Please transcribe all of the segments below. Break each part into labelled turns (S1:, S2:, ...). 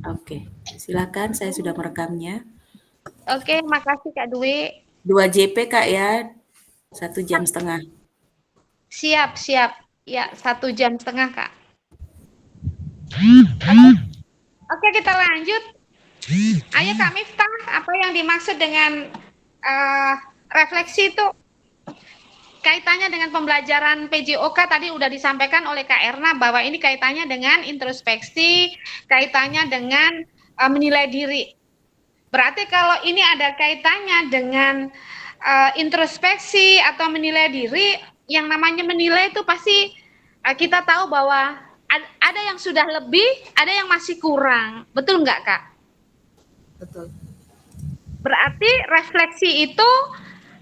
S1: Oke, silakan saya sudah merekamnya.
S2: Oke, makasih Kak Dwi.
S1: 2 JP Kak ya, 1,5 jam.
S2: Siap, siap. Ya, 1,5 jam, Kak. Oke, oke, kita lanjut. Ayo Kak Miftah, apa yang dimaksud dengan refleksi itu kaitannya dengan pembelajaran PJOK tadi udah disampaikan oleh Kak Erna bahwa ini kaitannya dengan introspeksi, kaitannya dengan menilai diri. Berarti kalau ini ada kaitannya dengan introspeksi atau menilai diri, yang namanya menilai itu pasti kita tahu bahwa ada yang sudah lebih, ada yang masih kurang. Betul nggak, Kak?
S1: Betul.
S2: Berarti refleksi itu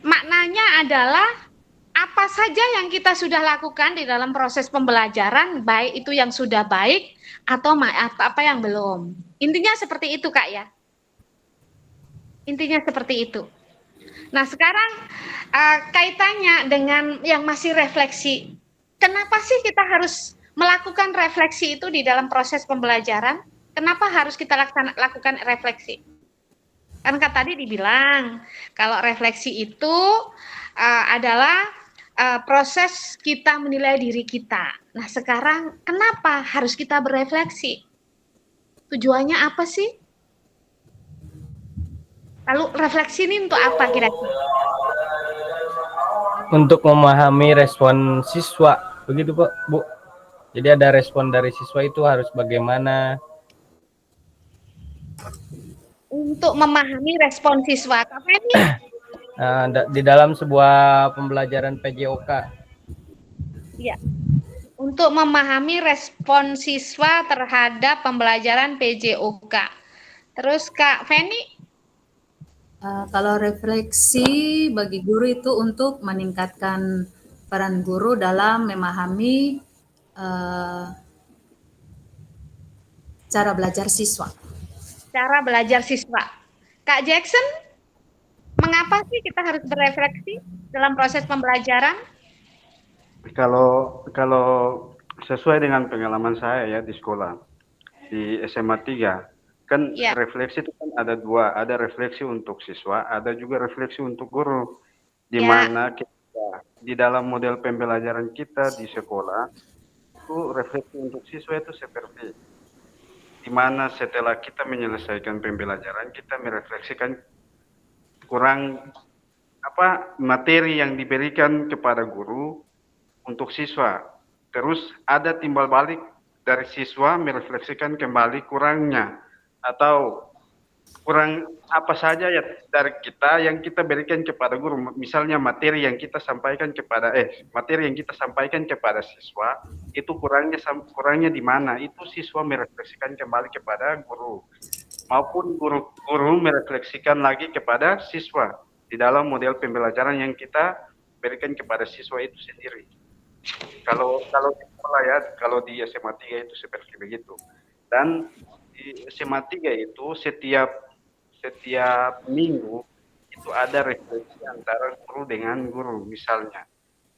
S2: maknanya adalah apa saja yang kita sudah lakukan di dalam proses pembelajaran, baik itu yang sudah baik atau apa yang belum. Intinya seperti itu, Kak ya. Intinya seperti itu. Nah, sekarang kaitannya dengan yang masih refleksi. Kenapa sih kita harus melakukan refleksi itu di dalam proses pembelajaran? Kenapa harus kita lakukan refleksi? Kan tadi dibilang kalau refleksi itu adalah proses kita menilai diri kita. Nah, sekarang kenapa harus kita berefleksi? Tujuannya apa sih? Lalu refleksi ini untuk apa kira-kira?
S3: Untuk memahami respon siswa, begitu Bu. Jadi ada respon dari siswa itu harus bagaimana.
S2: Untuk memahami respon siswa. Kak Feni?
S3: Di dalam sebuah pembelajaran PJOK.
S2: Ya. Untuk memahami respon siswa terhadap pembelajaran PJOK. Terus Kak Feni?
S1: Kalau refleksi bagi guru itu untuk meningkatkan peran guru dalam memahami cara belajar siswa.
S2: Cara belajar siswa. Kak Jackson, mengapa sih kita harus berefleksi dalam proses pembelajaran?
S4: Kalau sesuai dengan pengalaman saya ya di sekolah, di SMA 3, kan
S2: Ya.
S4: refleksi itu kan ada dua, ada refleksi untuk siswa, ada juga refleksi untuk guru. Di
S2: Ya.
S4: mana kita di dalam model pembelajaran kita di sekolah, itu refleksi untuk siswa itu seperti di mana setelah kita menyelesaikan pembelajaran, kita merefleksikan kurang materi yang diberikan kepada guru untuk siswa. Terus ada timbal balik dari siswa merefleksikan kembali kurangnya atau kurang apa saja ya dari kita yang kita berikan kepada guru. Misalnya materi yang kita sampaikan kepada siswa itu kurangnya di mana? Itu siswa merefleksikan kembali kepada guru maupun guru merefleksikan lagi kepada siswa di dalam model pembelajaran yang kita berikan kepada siswa itu sendiri. Kalau di sekolah ya, kalau di SMA 3 itu seperti begitu. Dan di SMA 3 itu setiap minggu itu ada refleksi antara guru dengan guru. Misalnya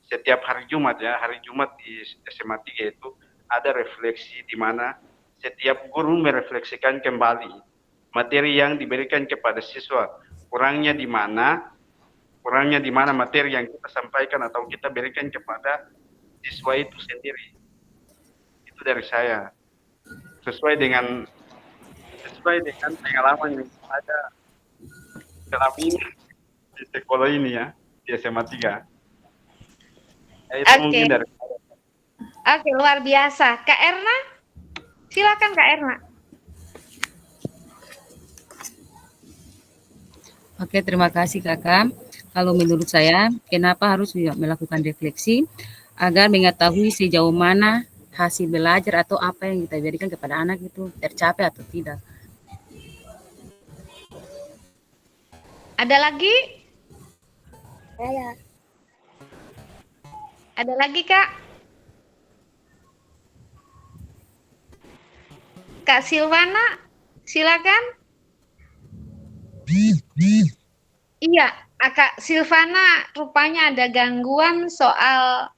S4: setiap hari Jumat di SMA 3 itu ada refleksi di mana setiap guru merefleksikan kembali materi yang diberikan kepada siswa. Kurangnya di mana materi yang kita sampaikan atau kita berikan kepada siswa itu sendiri. Itu dari saya. Sesuai dengan pengalaman yang ada dalam ini di sekolah ini ya, di SMA 3. Itu mungkin dari saya.
S2: Oke, luar biasa. Kak Erna? Silakan Kak Erna.
S5: Oke, terima kasih Kakak. Kalau menurut saya, kenapa harus melakukan refleksi? Agar mengetahui sejauh mana hasil belajar atau apa yang kita berikan kepada anak itu tercapai atau tidak.
S2: Ada lagi? Ada lagi, Kak? Kak Silvana, silakan. Iya, Kak Silvana rupanya ada gangguan soal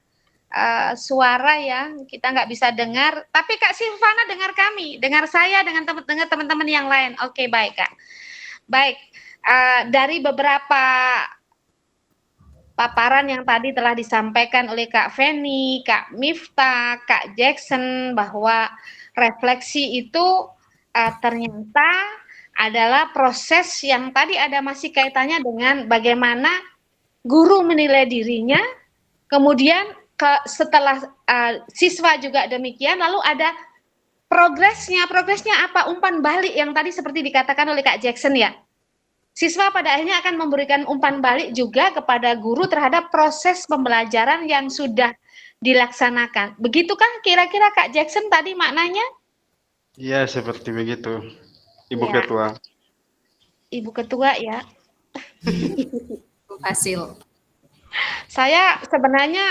S2: suara ya, kita nggak bisa dengar. Tapi Kak Silvana dengar kami, dengar saya, dengan teman-teman yang lain. Oke, baik Kak. Baik, dari beberapa paparan yang tadi telah disampaikan oleh Kak Feni, Kak Miftah, Kak Jackson, bahwa refleksi itu ternyata adalah proses yang tadi ada masih kaitannya dengan bagaimana guru menilai dirinya, kemudian setelah siswa juga demikian, lalu ada progresnya apa, umpan balik yang tadi seperti dikatakan oleh Kak Jackson ya. Siswa pada akhirnya akan memberikan umpan balik juga kepada guru terhadap proses pembelajaran yang sudah dilaksanakan. Begitukah kira-kira Kak Jackson tadi maknanya?
S4: Iya, seperti begitu, Ibu
S2: Ya.
S4: Ketua.
S2: Ibu Ketua ya.
S1: Hasil.
S2: Saya sebenarnya,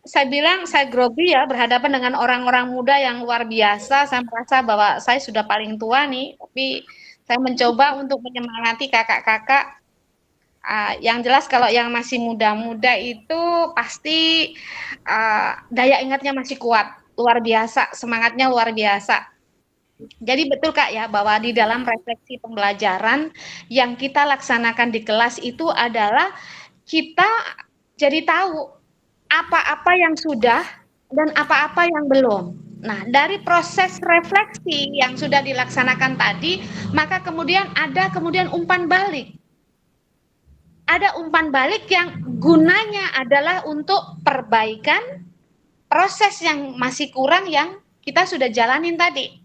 S2: saya bilang saya grogi ya berhadapan dengan orang-orang muda yang luar biasa. Saya merasa bahwa saya sudah paling tua nih, tapi saya mencoba untuk menyemangati kakak-kakak. Yang jelas kalau yang masih muda-muda itu pasti daya ingatnya masih kuat, luar biasa, semangatnya luar biasa. Jadi betul Kak ya, bahwa di dalam refleksi pembelajaran yang kita laksanakan di kelas itu adalah kita jadi tahu apa-apa yang sudah dan apa-apa yang belum. Nah, dari proses refleksi yang sudah dilaksanakan tadi, maka kemudian ada umpan balik. Ada umpan balik yang gunanya adalah untuk perbaikan proses yang masih kurang yang kita sudah jalanin tadi.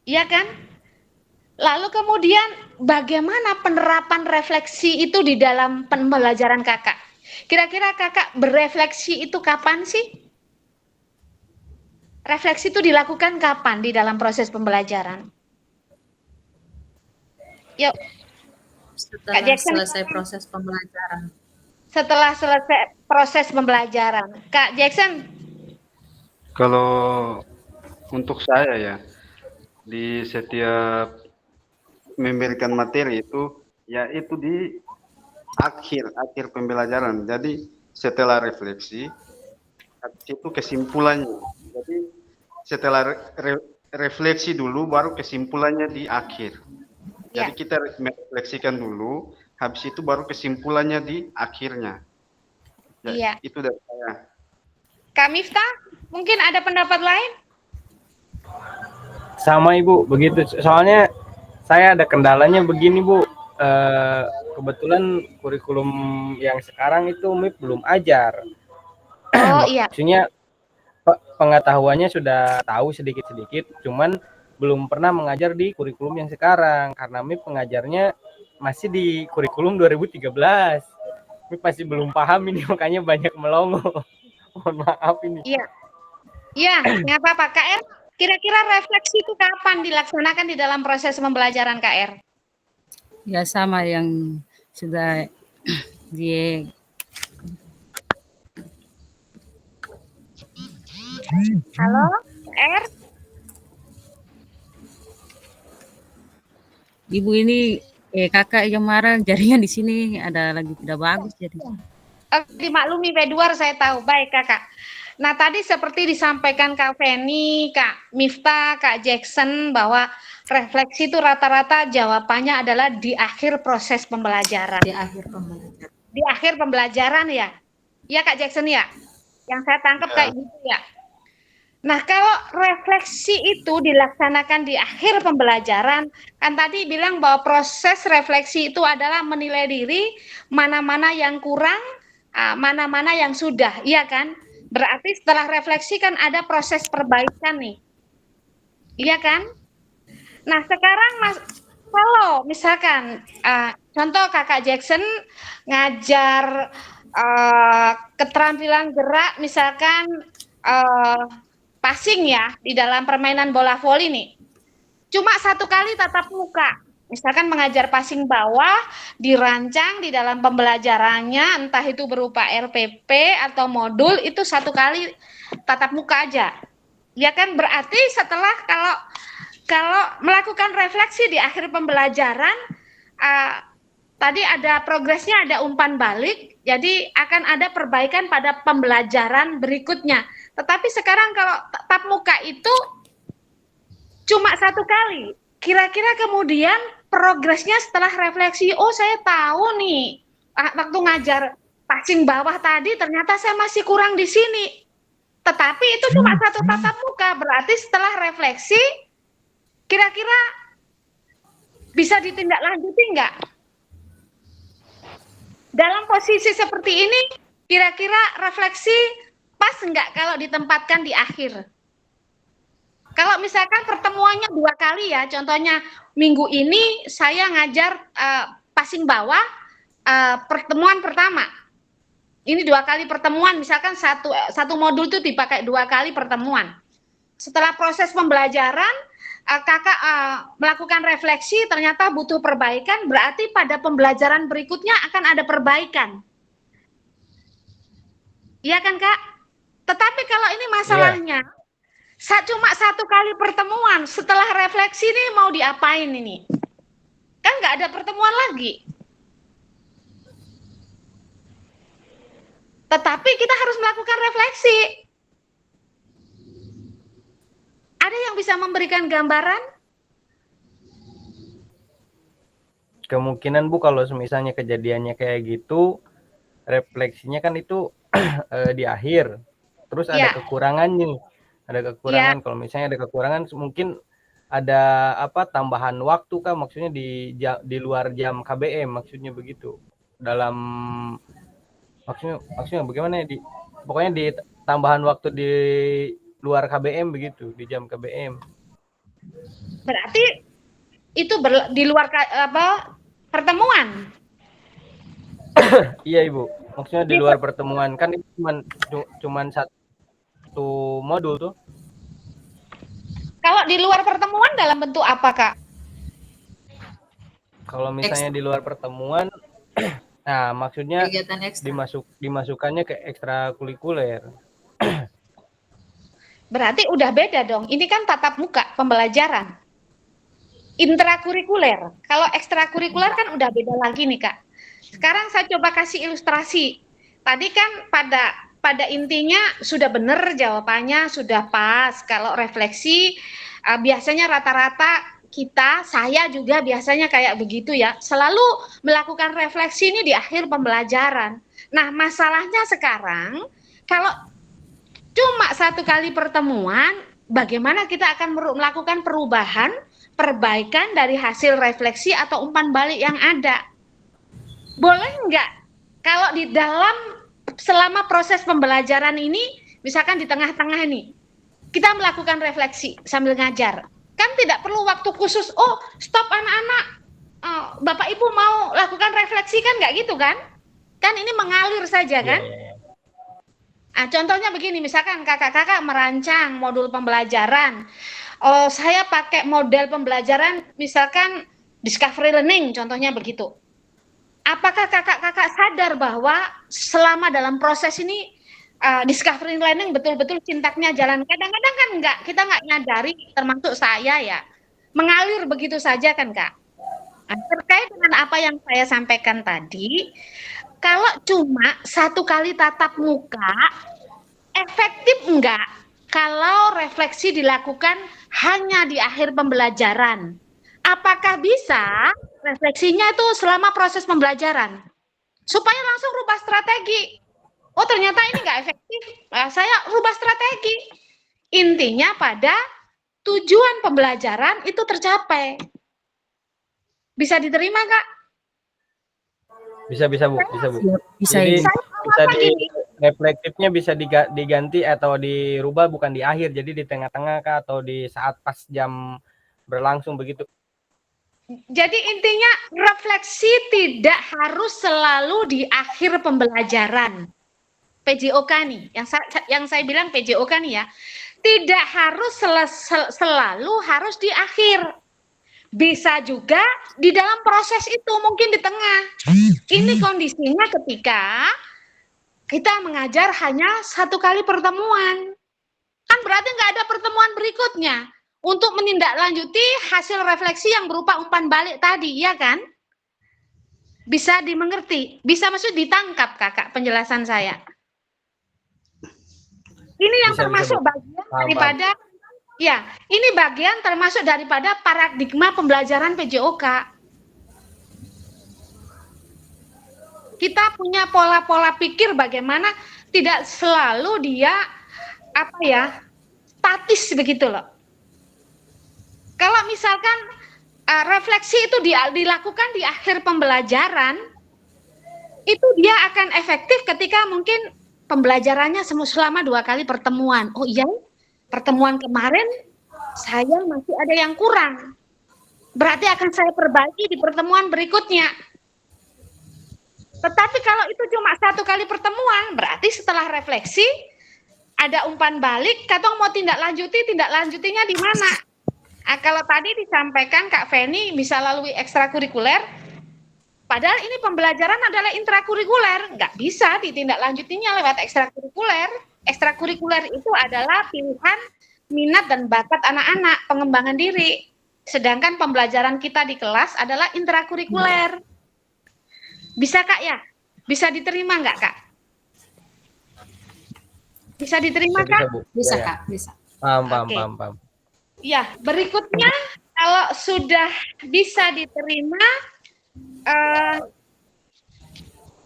S2: Iya kan? Lalu kemudian bagaimana penerapan refleksi itu di dalam pembelajaran kakak? Kira-kira kakak berefleksi itu kapan sih? Refleksi itu dilakukan kapan di dalam proses pembelajaran? Yuk.
S1: Setelah
S2: Jackson.
S1: selesai proses pembelajaran.
S2: Setelah selesai proses pembelajaran. Kak Jackson.
S4: Kalau untuk saya ya, di setiap memberikan materi itu, ya itu di akhir pembelajaran. Jadi setelah refleksi, itu kesimpulannya. Jadi setelah refleksi dulu, baru kesimpulannya di akhir. Jadi kita merefleksikan dulu, habis itu baru kesimpulannya di akhirnya. Ya,
S2: iya.
S4: Itu dari saya.
S2: Kak Miftah, mungkin ada pendapat lain?
S3: Sama Ibu, begitu. Soalnya saya ada kendalanya begini Bu. Kebetulan kurikulum yang sekarang itu MIP belum ajar.
S2: Oh iya.
S3: Maksudnya pengetahuannya sudah tahu sedikit-sedikit, cuman belum pernah mengajar di kurikulum yang sekarang karena MIP pengajarnya masih di kurikulum 2013. MIP masih belum paham ini, makanya banyak melongo. Mohon maaf ini.
S2: Iya. Iya, nggak apa-apa. KR, kira-kira refleksi itu kapan dilaksanakan di dalam proses pembelajaran KR?
S5: Ya sama yang sudah di
S2: Halo, KR?
S5: Ibu ini kakak yang marah jaringan di sini ada lagi tidak bagus jadi.
S2: Dimaklumi P2 saya tahu. Baik kakak. Nah tadi seperti disampaikan Kak Feni, Kak Miftah, Kak Jackson bahwa refleksi itu rata-rata jawabannya adalah di akhir proses pembelajaran.
S1: Di akhir pembelajaran.
S2: Di akhir pembelajaran ya. Ya Kak Jackson ya. Yang saya tangkap kayak gitu ya. Nah, kalau refleksi itu dilaksanakan di akhir pembelajaran, kan tadi bilang bahwa proses refleksi itu adalah menilai diri, mana-mana yang kurang, mana-mana yang sudah, iya kan? Berarti setelah refleksi kan ada proses perbaikan nih. Iya kan? Nah, sekarang kalau misalkan contoh Kakak Jackson ngajar keterampilan gerak misalkan passing ya di dalam permainan bola voli nih. Cuma satu kali tatap muka. Misalkan mengajar passing bawah dirancang di dalam pembelajarannya entah itu berupa RPP atau modul itu satu kali tatap muka aja. Ya kan berarti setelah kalau melakukan refleksi di akhir pembelajaran tadi ada progresnya, ada umpan balik, jadi akan ada perbaikan pada pembelajaran berikutnya. Tetapi sekarang kalau tatap muka itu cuma 1 kali. Kira-kira kemudian progresnya setelah refleksi, oh saya tahu nih, waktu ngajar passing bawah tadi ternyata saya masih kurang di sini. Tetapi itu cuma 1 tatap muka, berarti setelah refleksi, kira-kira bisa ditindaklanjuti nggak? Dalam posisi seperti ini, kira-kira refleksi pas nggak kalau ditempatkan di akhir? Kalau misalkan pertemuannya 2 kali ya, contohnya minggu ini saya ngajar passing bawah pertemuan pertama. Ini 2 kali pertemuan, misalkan satu modul itu dipakai 2 kali pertemuan. Setelah proses pembelajaran, kakak melakukan refleksi, ternyata butuh perbaikan, berarti pada pembelajaran berikutnya akan ada perbaikan. Iya kan Kak? Tetapi kalau ini masalahnya, cuma 1 kali pertemuan, setelah refleksi ini mau diapain ini? Kan nggak ada pertemuan lagi. Tetapi kita harus melakukan refleksi. Ada yang bisa memberikan gambaran?
S3: Kemungkinan Bu kalau misalnya kejadiannya kayak gitu, refleksinya kan itu di akhir. Terus ada kekurangannya. Ada kekurangan. Kalau misalnya ada kekurangan, mungkin ada tambahan waktu Kak, maksudnya di luar jam KBM, maksudnya begitu. Dalam maksudnya bagaimana ya, pokoknya di tambahan waktu di luar KBM begitu, di jam KBM.
S2: Berarti itu di luar pertemuan.
S3: Iya Ibu, maksudnya di luar pertemuan, kan itu cuman 1 modul tuh.
S2: Kalau di luar pertemuan dalam bentuk apa Kak?
S3: Kalau misalnya di luar pertemuan, nah maksudnya dimasukkannya ke ekstrakurikuler.
S2: Berarti udah beda dong. Ini kan tatap muka pembelajaran. Intrakurikuler. Kalau ekstrakurikuler kan udah beda lagi nih Kak. Sekarang saya coba kasih ilustrasi. Tadi kan pada intinya sudah benar jawabannya, sudah pas. Kalau refleksi biasanya rata-rata saya juga biasanya kayak begitu ya. Selalu melakukan refleksi ini di akhir pembelajaran. Nah, masalahnya sekarang kalau cuma 1 kali pertemuan, bagaimana kita akan melakukan perbaikan dari hasil refleksi atau umpan balik yang ada? Boleh nggak kalau di dalam selama proses pembelajaran ini, misalkan di tengah-tengah ini, kita melakukan refleksi sambil ngajar. Kan tidak perlu waktu khusus, oh stop anak-anak, Bapak Ibu mau lakukan refleksi kan nggak gitu kan? Kan ini mengalir saja kan? Nah, contohnya begini, misalkan kakak-kakak merancang modul pembelajaran, saya pakai model pembelajaran misalkan discovery learning, contohnya begitu. Apakah kakak-kakak sadar bahwa selama dalam proses ini discovery learning betul-betul sintaknya jalan? Kadang-kadang kan kita nggak nyadari, termasuk saya ya, mengalir begitu saja kan Kak. Nah, terkait dengan apa yang saya sampaikan tadi, kalau cuma 1 kali tatap muka, efektif enggak kalau refleksi dilakukan hanya di akhir pembelajaran? Apakah bisa refleksinya itu selama proses pembelajaran? Supaya langsung rubah strategi. Oh ternyata ini enggak efektif, saya rubah strategi. Intinya pada tujuan pembelajaran itu tercapai. Bisa diterima Kak?
S3: Bisa Bu.
S5: Bisa.
S3: Jadi reflektifnya bisa diganti atau dirubah bukan di akhir, jadi di tengah-tengah Kak, atau di saat pas jam berlangsung begitu.
S2: Jadi intinya refleksi tidak harus selalu di akhir pembelajaran. PJOK nih, yang saya bilang PJOK nih ya, tidak harus selalu harus di akhir. Bisa juga di dalam proses itu, mungkin di tengah. Ini kondisinya ketika kita mengajar hanya 1 kali pertemuan. Kan berarti nggak ada pertemuan berikutnya untuk menindaklanjuti hasil refleksi yang berupa umpan balik tadi, ya kan? bisa dimengerti, bisa maksud ditangkap Kakak penjelasan saya. Ini yang
S3: Bisa,
S2: termasuk
S3: Bu.
S2: bagian
S3: Paham.
S2: daripada ya, ini bagian termasuk daripada paradigma pembelajaran PJOK. Kita punya pola-pola pikir bagaimana tidak selalu dia statis begitu loh. Kalau misalkan refleksi itu dilakukan di akhir pembelajaran, itu dia akan efektif ketika mungkin pembelajarannya selama 2 kali pertemuan. Oh iya, pertemuan kemarin saya masih ada yang kurang. Berarti akan saya perbaiki di pertemuan berikutnya. Tetapi kalau itu cuma 1 kali pertemuan, berarti setelah refleksi ada umpan balik, katong mau tindak lanjutinya di mana? Kalau tadi disampaikan Kak Feni bisa lalui ekstrakurikuler, padahal ini pembelajaran adalah intrakurikuler, nggak bisa ditindaklanjutinya lewat ekstrakurikuler. Ekstrakurikuler itu adalah pilihan minat dan bakat anak-anak, pengembangan diri. Sedangkan pembelajaran kita di kelas adalah intrakurikuler. Bisa Kak ya? Bisa diterima nggak Kak? Bisa diterima Kak?
S3: Bu.
S5: Bisa,
S3: Ya, ya.
S5: Kak, bisa.
S3: Paham.
S2: Oke.
S3: Paham.
S2: Ya, berikutnya kalau sudah bisa diterima,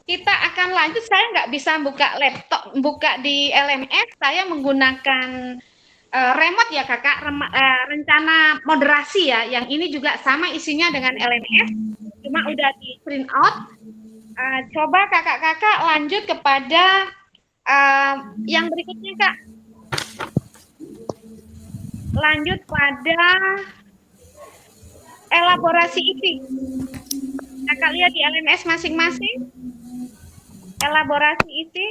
S2: kita akan lanjut. Saya nggak bisa buka laptop, buka di LMS. Saya menggunakan remote ya Kakak, rencana moderasi ya. Yang ini juga sama isinya dengan LMS, cuma udah di print out. Coba kakak-kakak lanjut kepada yang berikutnya Kak. Lanjut pada elaborasi isi. Kakak lihat di LMS masing-masing. Elaborasi isi.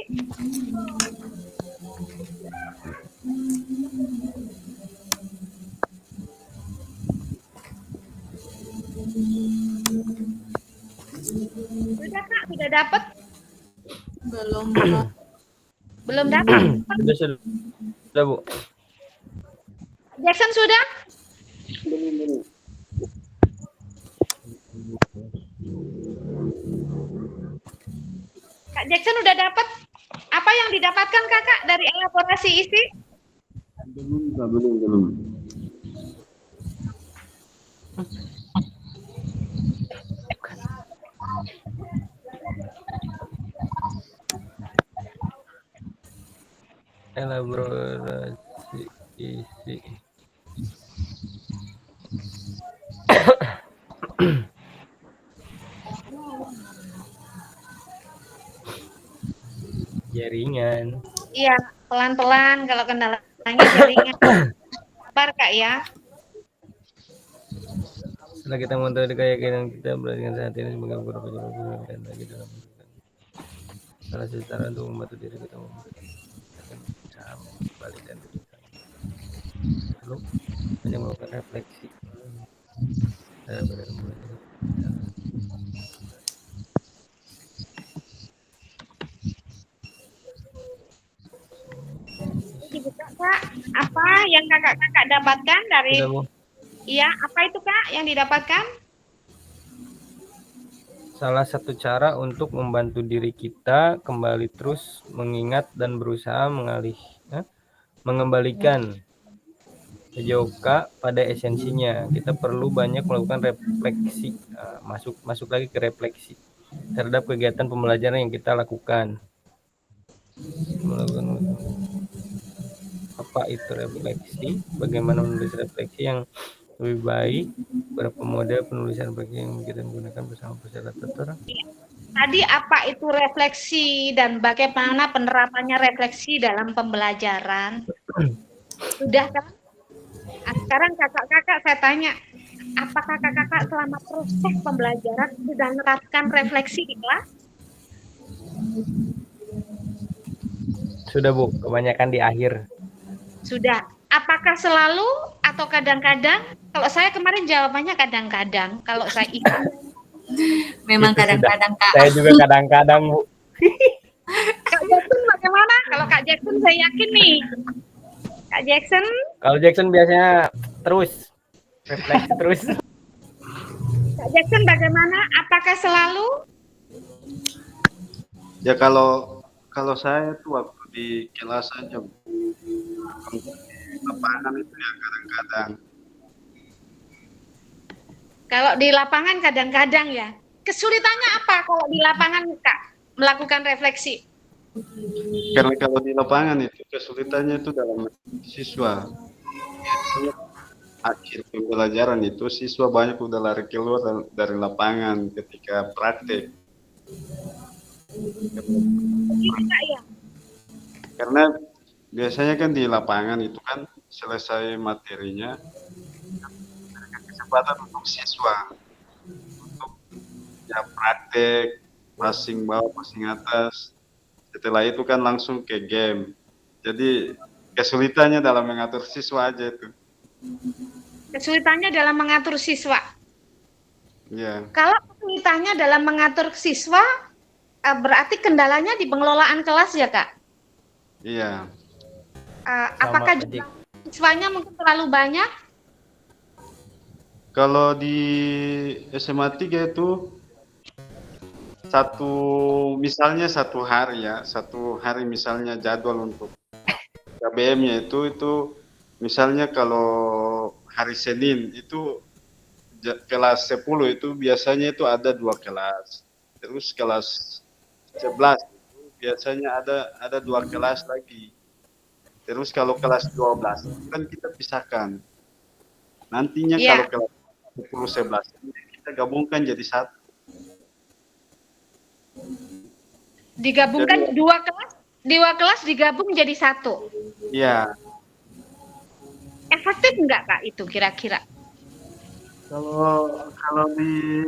S2: Sudah Kak, sudah dapat? Belum dapat?
S3: Sudah, Bu.
S2: Jackson sudah? Kak Jackson udah dapat? Apa yang didapatkan Kakak dari elaborasi isi?
S4: Belum.
S3: Elaborasi isi. Jaringan.
S2: Iya, pelan-pelan kalau kendalanya jaringan. Sabar Kak ya.
S3: Setelah kita mengetahui keyakinan kita berdasarkan saat ini sebagai beberapa jawaban dan lagi dalam salah satu cara untuk membantu diri kita membuatkan usaha balik dan lalu hanya melakukan refleksi
S2: Dibuka Kak, apa yang kakak-kakak dapatkan dari iya, apa itu Kak yang didapatkan?
S3: salah satu cara untuk membantu diri kita kembali terus mengingat dan berusaha mengembalikan PJOK pada esensinya. Kita perlu banyak melakukan refleksi, masuk lagi ke refleksi terhadap kegiatan pembelajaran yang kita lakukan. Apa itu refleksi? Bagaimana menulis refleksi yang lebih baik? Berapa model penulisan refleksi yang kita gunakan bersama fasilitator?
S2: Tadi apa itu refleksi dan bagaimana penerapannya refleksi dalam pembelajaran? Sudah kan? Sekarang kakak-kakak saya tanya, apakah kakak-kakak selama proses pembelajaran sudah menerapkan refleksi di kelas?
S3: Sudah Bu, kebanyakan di akhir.
S2: Sudah. Apakah selalu atau kadang-kadang? Kalau saya kemarin jawabannya kadang-kadang. Kalau saya ikut.
S5: Memang kadang-kadang Kak.
S3: Saya juga kadang-kadang Bu.
S2: Kak Jackson bagaimana? Kalau Kak Jackson saya yakin nih. Kak Jackson?
S3: Kalau Jackson biasanya terus refleksi terus.
S2: Kak Jackson bagaimana? Apakah selalu
S4: Ya kalau saya tuh waktu di kelas aja, untuk di lapangan itu ya kadang-kadang.
S2: Kalau di lapangan kadang-kadang ya. Kesulitannya apa kalau di lapangan Kak melakukan refleksi?
S4: Karena kalau di lapangan itu kesulitannya itu dalam siswa. Biasanya akhir pembelajaran itu siswa banyak udah lari keluar dari lapangan ketika praktek.
S2: Gitu Kak ya.
S4: Karena biasanya kan di lapangan itu kan selesai materinya, berikan kesempatan untuk siswa untuk ya praktek, passing bawah, passing atas. Setelah itu kan langsung ke game. Jadi kesulitannya dalam mengatur siswa aja itu.
S2: Kesulitannya dalam mengatur siswa.
S4: Ya,
S2: Kalau kesulitannya dalam mengatur siswa, berarti kendalanya di pengelolaan kelas ya Kak?
S4: iya.
S2: Apakah
S3: Sama
S2: jumlah siswanya mungkin terlalu banyak?
S4: Kalau di SMA 3 itu misalnya satu hari misalnya jadwal untuk KBM-nya itu misalnya kalau hari Senin itu kelas 10 itu biasanya itu ada 2 kelas. Terus kelas 11 itu biasanya ada 2 kelas lagi. Terus kalau kelas 12 itu kan kita pisahkan. Nantinya
S2: Iya.
S4: kalau kelas 10 11 kita gabungkan jadi satu.
S2: Digabungkan
S4: Jadi,
S2: dua kelas digabung jadi satu.
S4: iya.
S2: Efektif nggak Kak itu kira-kira?
S4: Kalau di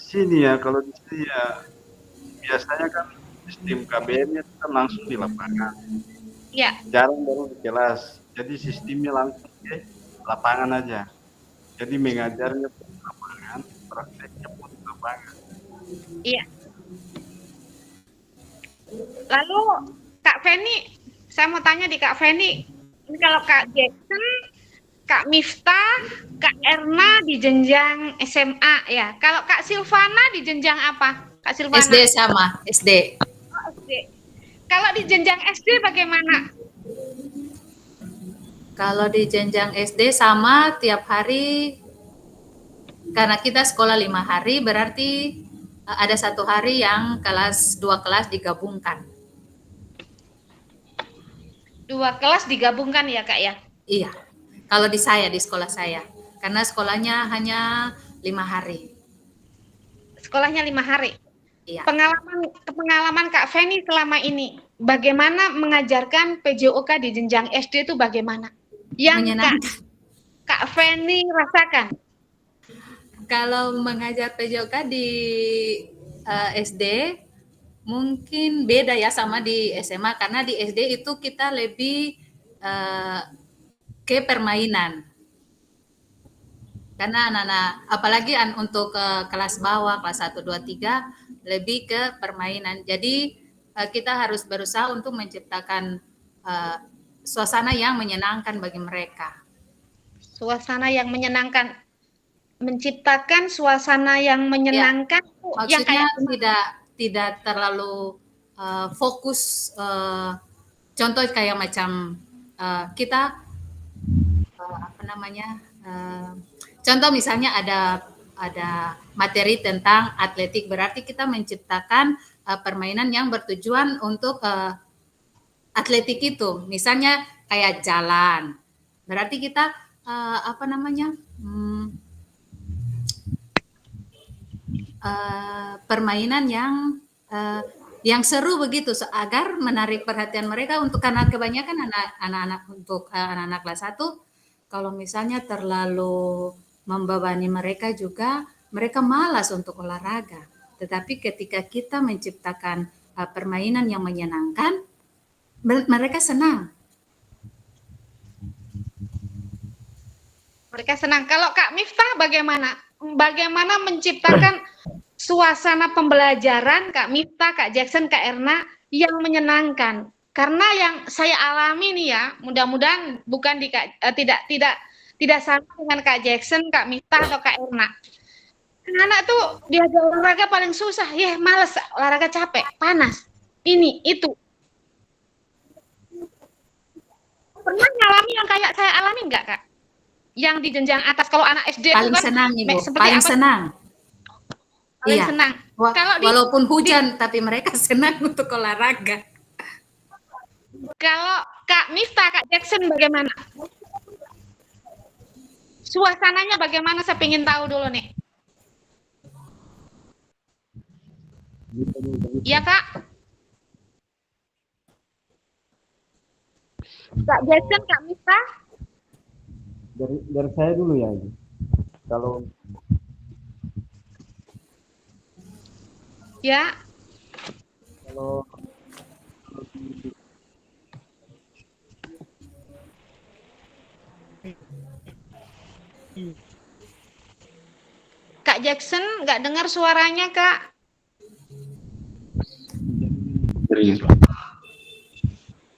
S4: sini ya biasanya kan sistem KBM-nya itu kan langsung di lapangan.
S2: Ya,
S4: Jarang baru di kelas. Jadi sistemnya langsung ke lapangan aja. Jadi mengajarnya pun di lapangan, prakteknya pun di lapangan.
S2: iya. Lalu Kak Feni, saya mau tanya di Kak Feni, ini kalau Kak Jackson, Kak Miftah, Kak Erna di jenjang SMA ya. Kalau Kak Silvana di jenjang apa? Kak Silvana?
S5: SD sama, SD.
S2: Oh, SD. Kalau di jenjang SD bagaimana?
S5: Kalau di jenjang SD sama tiap hari, karena kita sekolah 5 hari, berarti ada 1 hari yang 2 kelas digabungkan.
S2: 2 kelas digabungkan ya Kak ya?
S5: Iya, kalau di sekolah saya, karena sekolahnya hanya 5 hari.
S2: Sekolahnya 5 hari.
S5: Iya.
S2: Pengalaman Kak Feni selama ini, bagaimana mengajarkan PJOK di jenjang SD itu bagaimana? Yang
S5: Menyenangkan.
S2: Kak Feni rasakan.
S5: Kalau mengajar PJOK di SD mungkin beda ya sama di SMA, karena di SD itu kita lebih ke permainan. Karena anak-anak, apalagi untuk kelas bawah, kelas 1, 2, 3, lebih ke permainan. Jadi kita harus berusaha untuk menciptakan suasana yang menyenangkan bagi mereka.
S2: Suasana yang menyenangkan. Menciptakan suasana yang menyenangkan.
S5: Ya, maksudnya tidak terlalu fokus. Contoh kayak macam kita contoh misalnya ada materi tentang atletik, berarti kita menciptakan permainan yang bertujuan untuk atletik itu. Misalnya kayak jalan, berarti kita permainan yang seru begitu, agar menarik perhatian mereka, karena kebanyakan anak-anak kelas 1 kalau misalnya terlalu membebani mereka juga, mereka malas untuk olahraga. Tetapi ketika kita menciptakan permainan yang menyenangkan, mereka senang.
S2: Mereka senang. Kalau Kak Miftah bagaimana? Bagaimana menciptakan suasana pembelajaran Kak Miftah, Kak Jackson, Kak Erna yang menyenangkan? Karena yang saya alami nih ya, mudah-mudahan bukan tidak sama dengan Kak Jackson, Kak Miftah atau Kak Erna. Anak tuh diajar olahraga paling susah, males, olahraga capek, panas. ini, itu. Pernah ngalami yang kayak saya alami nggak, Kak? Yang di jenjang atas, kalau anak SD itu
S1: Paling
S2: kan
S1: senang Ibu,
S2: seperti
S1: paling
S2: apa?
S1: senang.
S2: Paling
S1: Iya.
S2: senang. Kalau
S1: Walaupun hujan, tapi mereka senang untuk olahraga.
S2: kalau Kak Miftah, Kak Jackson bagaimana? Suasananya bagaimana, saya ingin tahu dulu nih. Iya, Kak? Kak Jackson, Kak Miftah?
S4: Dari saya dulu ya. Kalau
S2: Ya.
S4: kalau
S2: Kak Jackson, nggak dengar suaranya, Kak.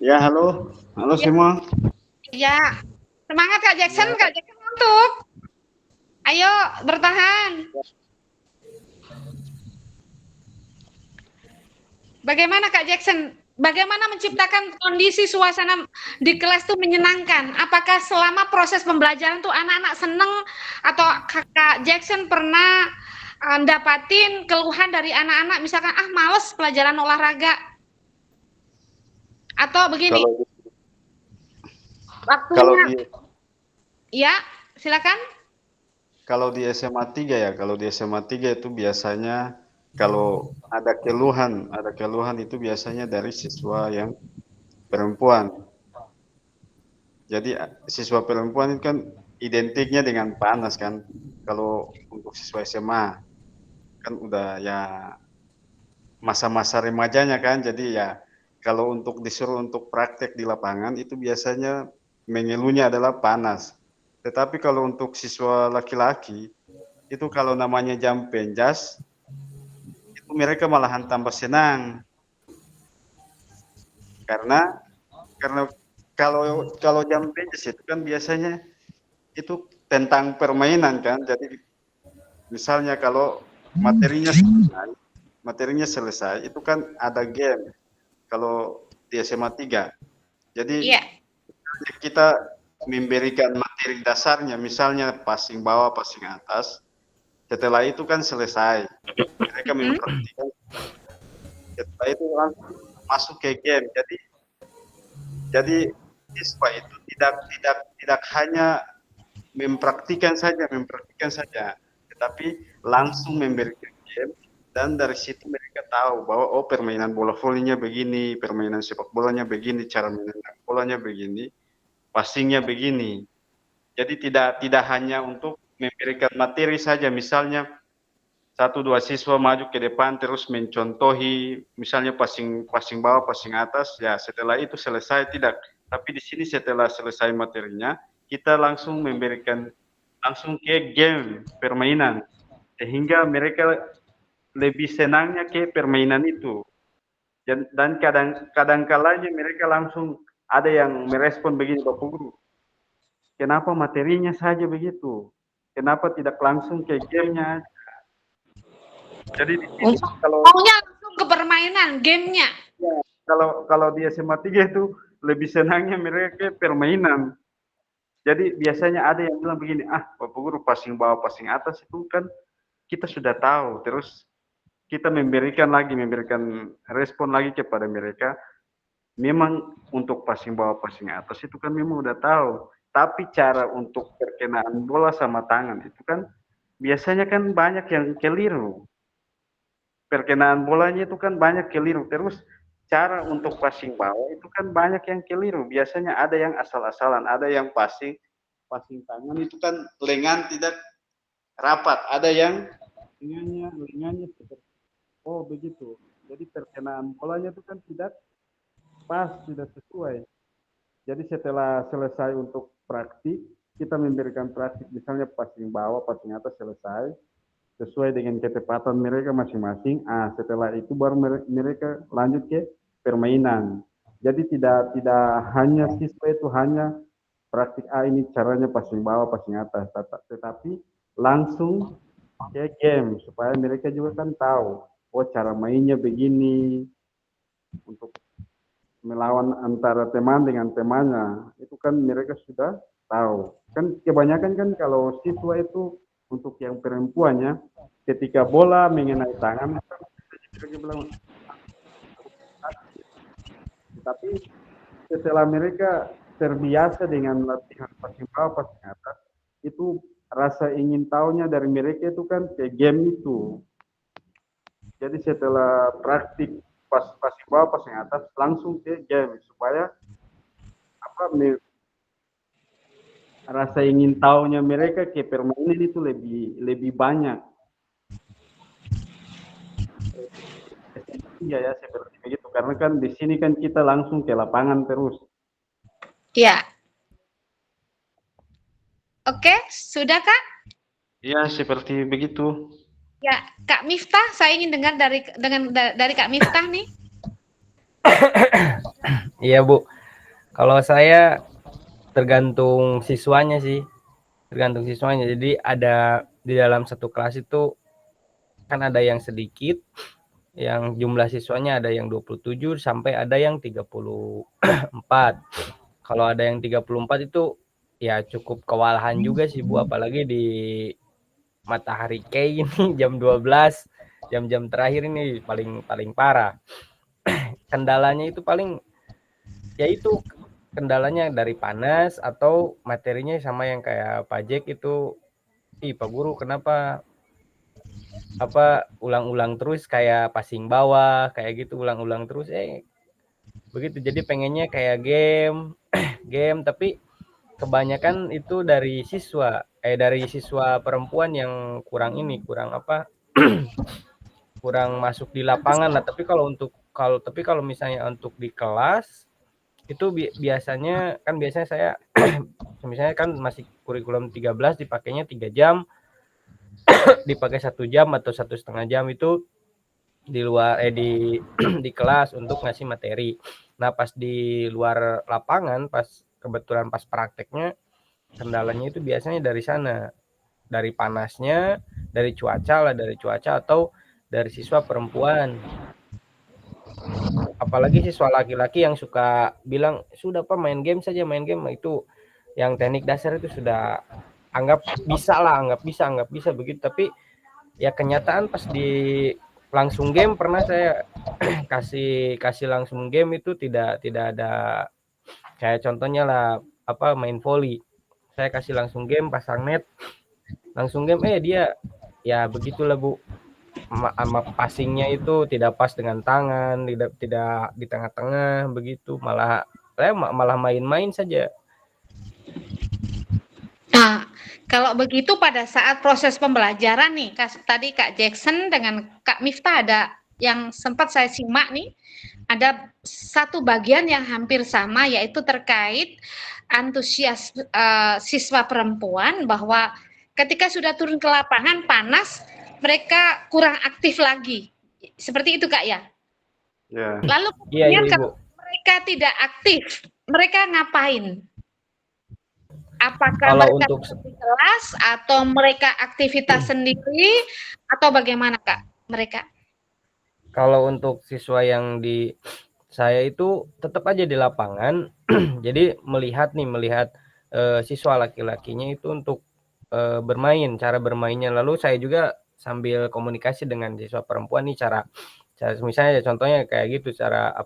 S4: ya, halo
S2: Ya.
S4: semua.
S2: Iya. Semangat Kak Jackson, Kak Jackson ngantuk. Ayo, bertahan. Bagaimana Kak Jackson? Bagaimana menciptakan kondisi suasana di kelas itu menyenangkan? Apakah selama proses pembelajaran tuh anak-anak seneng, atau Kak Jackson pernah dapatin keluhan dari anak-anak, misalkan males pelajaran olahraga, atau begini,
S4: Kalau
S2: waktunya, ya silakan.
S4: kalau di SMA 3 ya, kalau di SMA 3 itu biasanya kalau ada keluhan itu biasanya dari siswa yang perempuan. Jadi siswa perempuan itu kan identiknya dengan panas kan. Kalau untuk siswa SMA kan udah ya masa-masa remajanya kan. Jadi ya kalau untuk disuruh untuk praktek di lapangan itu biasanya mengeluhnya adalah panas. Tetapi kalau untuk siswa laki-laki itu kalau namanya jam penjas itu mereka malahan tambah senang karena karena kalau jam penjas itu kan biasanya itu tentang permainan kan. Jadi misalnya kalau materinya selesai itu kan ada game kalau di SMA 3. Jadi
S2: Iya.
S4: kita memberikan materi dasarnya, misalnya passing bawah, passing atas. Setelah itu kan selesai. Mereka mempraktikkan. Setelah itu langsung masuk ke game. Jadi siswa itu tidak hanya mempraktikkan saja, tetapi langsung memberikan game, dan dari situ mereka tahu bahwa oh permainan bola volinya begini, permainan sepak bolanya begini, cara menendang bolanya begini, passingnya begini. Jadi tidak hanya untuk memberikan materi saja, misalnya satu dua siswa maju ke depan terus mencontohi misalnya passing bawah, passing atas, ya setelah itu selesai, tidak. Tapi di sini setelah selesai materinya kita langsung memberikan langsung ke game permainan sehingga mereka lebih senangnya ke permainan itu. Dan kadang kalanya mereka langsung ada yang merespon begini, Bapak Guru, kenapa materinya saja begitu? Kenapa tidak langsung ke gamenya? Jadi di sini kalau
S2: Maunya langsung ke permainan, gamenya.
S4: ya, kalau di SMA 3 itu lebih senangnya mereka permainan. Jadi biasanya ada yang bilang begini, Bapak Guru passing bawah, passing atas itu kan kita sudah tahu. Terus kita memberikan respon lagi kepada mereka. Memang untuk passing bawah, passing atas itu kan memang udah tahu. Tapi cara untuk perkenaan bola sama tangan itu kan biasanya kan banyak yang keliru. Perkenaan bolanya itu kan banyak keliru. Terus cara untuk passing bawah itu kan banyak yang keliru. Biasanya ada yang asal-asalan, ada yang passing tangan itu kan lengan tidak rapat, ada yang lengannya seperti begitu. Jadi perkenaan bolanya itu kan tidak pas, tidak sesuai. Jadi setelah selesai untuk praktik, kita memberikan praktik misalnya passing bawah, passing atas selesai sesuai dengan kecepatan mereka masing-masing. Setelah itu baru mereka lanjut ke permainan. Jadi tidak hanya siswa itu hanya praktik ini caranya passing bawah, passing atas, tetapi langsung ke game supaya mereka juga kan tahu oh cara mainnya begini, untuk melawan antara teman dengan temannya, itu kan mereka sudah tahu. Kan kebanyakan kan kalau siswa itu untuk yang perempuannya, ketika bola mengenai tangan, mereka bilang, tapi setelah mereka terbiasa dengan latihan passing bawah, passing atas, itu rasa ingin tahunya dari mereka itu kan ke game itu. Jadi setelah praktik passing bawah, passing atas, langsung ke game supaya apa rasa ingin tahunya mereka ke permainan itu lebih banyak. Iya ya seperti begitu karena kan di sini kan kita langsung ke lapangan terus.
S2: Ya. Oke, sudah Kak?
S4: Iya seperti begitu.
S2: Ya, Kak Miftah, saya ingin dengar dari Kak Miftah nih.
S3: Iya Bu, kalau saya tergantung siswanya sih, tergantung siswanya. Jadi ada di dalam satu kelas itu kan ada yang sedikit, yang jumlah siswanya ada yang 27 sampai ada yang 34. Kalau ada yang 34 itu ya cukup kewalahan juga sih Bu, apalagi di matahari kayak gini jam 12, jam-jam terakhir ini paling parah. Kendalanya itu paling yaitu kendalanya dari panas atau materinya sama yang kayak Pak Jack itu, Pak Guru kenapa ulang-ulang terus kayak passing bawah kayak gitu, ulang-ulang terus begitu. Jadi pengennya kayak game tapi kebanyakan itu dari siswa perempuan yang kurang kurang masuk di lapangan. Nah tapi kalau misalnya untuk di kelas itu biasanya saya misalnya kan masih kurikulum 13 dipakainya 3 jam, dipakai 1 jam atau 1,5 jam itu di luar di kelas untuk ngasih materi. Nah pas di luar lapangan, kebetulan pas prakteknya, kendalanya itu biasanya dari sana, dari panasnya, dari cuaca atau dari siswa perempuan. Apalagi siswa laki-laki yang suka bilang sudah Pak main game saja, itu yang teknik dasar itu sudah anggap bisa begitu. Tapi ya kenyataan pas di langsung game pernah saya kasih langsung game itu tidak ada kayak contohnya lah main volley, saya kasih langsung game pasang net langsung game dia ya begitulah Bu, sama passingnya itu tidak pas dengan tangan, tidak di tengah-tengah begitu, malah main-main saja.
S2: Nah, kalau begitu pada saat proses pembelajaran nih, tadi Kak Jackson dengan Kak Miftah ada yang sempat saya simak nih, ada satu bagian yang hampir sama yaitu terkait antusias siswa perempuan bahwa ketika sudah turun ke lapangan panas, mereka kurang aktif lagi. Seperti itu Kak ya?
S4: Ya.
S2: Lalu kemudian kalau mereka tidak aktif, mereka ngapain? Apakah
S3: kalau
S2: mereka
S3: untuk
S2: di kelas atau mereka aktivitas sendiri atau bagaimana Kak mereka?
S3: Kalau untuk siswa yang di saya itu tetap aja di lapangan. Jadi melihat siswa laki-lakinya itu untuk bermain, cara bermainnya. Lalu saya juga sambil komunikasi dengan siswa perempuan nih cara misalnya contohnya kayak gitu, cara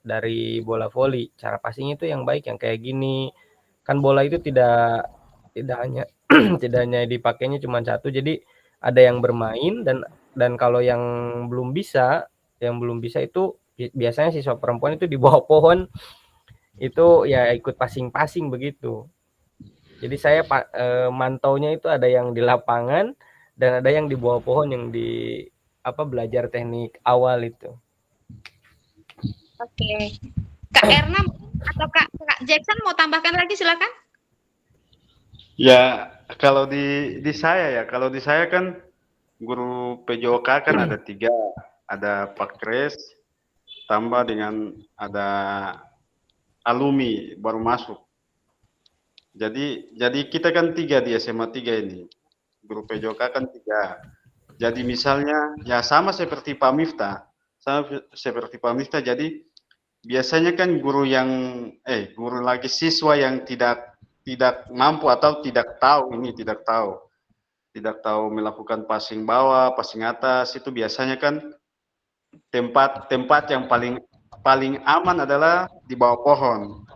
S3: dari bola voli, cara passing itu yang baik yang kayak gini. Kan bola itu tidak hanya tidak hanya dipakainya cuma satu, jadi ada yang bermain dan kalau yang belum bisa itu biasanya siswa perempuan itu di bawah pohon itu ya ikut passing begitu. Jadi saya mantaunya itu ada yang di lapangan dan ada yang di bawah pohon yang di belajar teknik awal itu.
S2: Oke. Kak Erna atau Kak Jackson mau tambahkan lagi silakan.
S4: Ya kalau di saya kan guru PJOK kan ada 3, ada Pak Kres tambah dengan ada alumni baru masuk. Jadi kita kan 3 di SMA 3 ini. Guru PJOK kan 3. Jadi misalnya ya sama seperti Pak Miftah, sama seperti Pak Miftah. Jadi biasanya kan guru lagi siswa yang tidak mampu atau tidak tahu melakukan passing bawah, passing atas, itu biasanya kan tempat yang paling aman adalah di bawah pohon.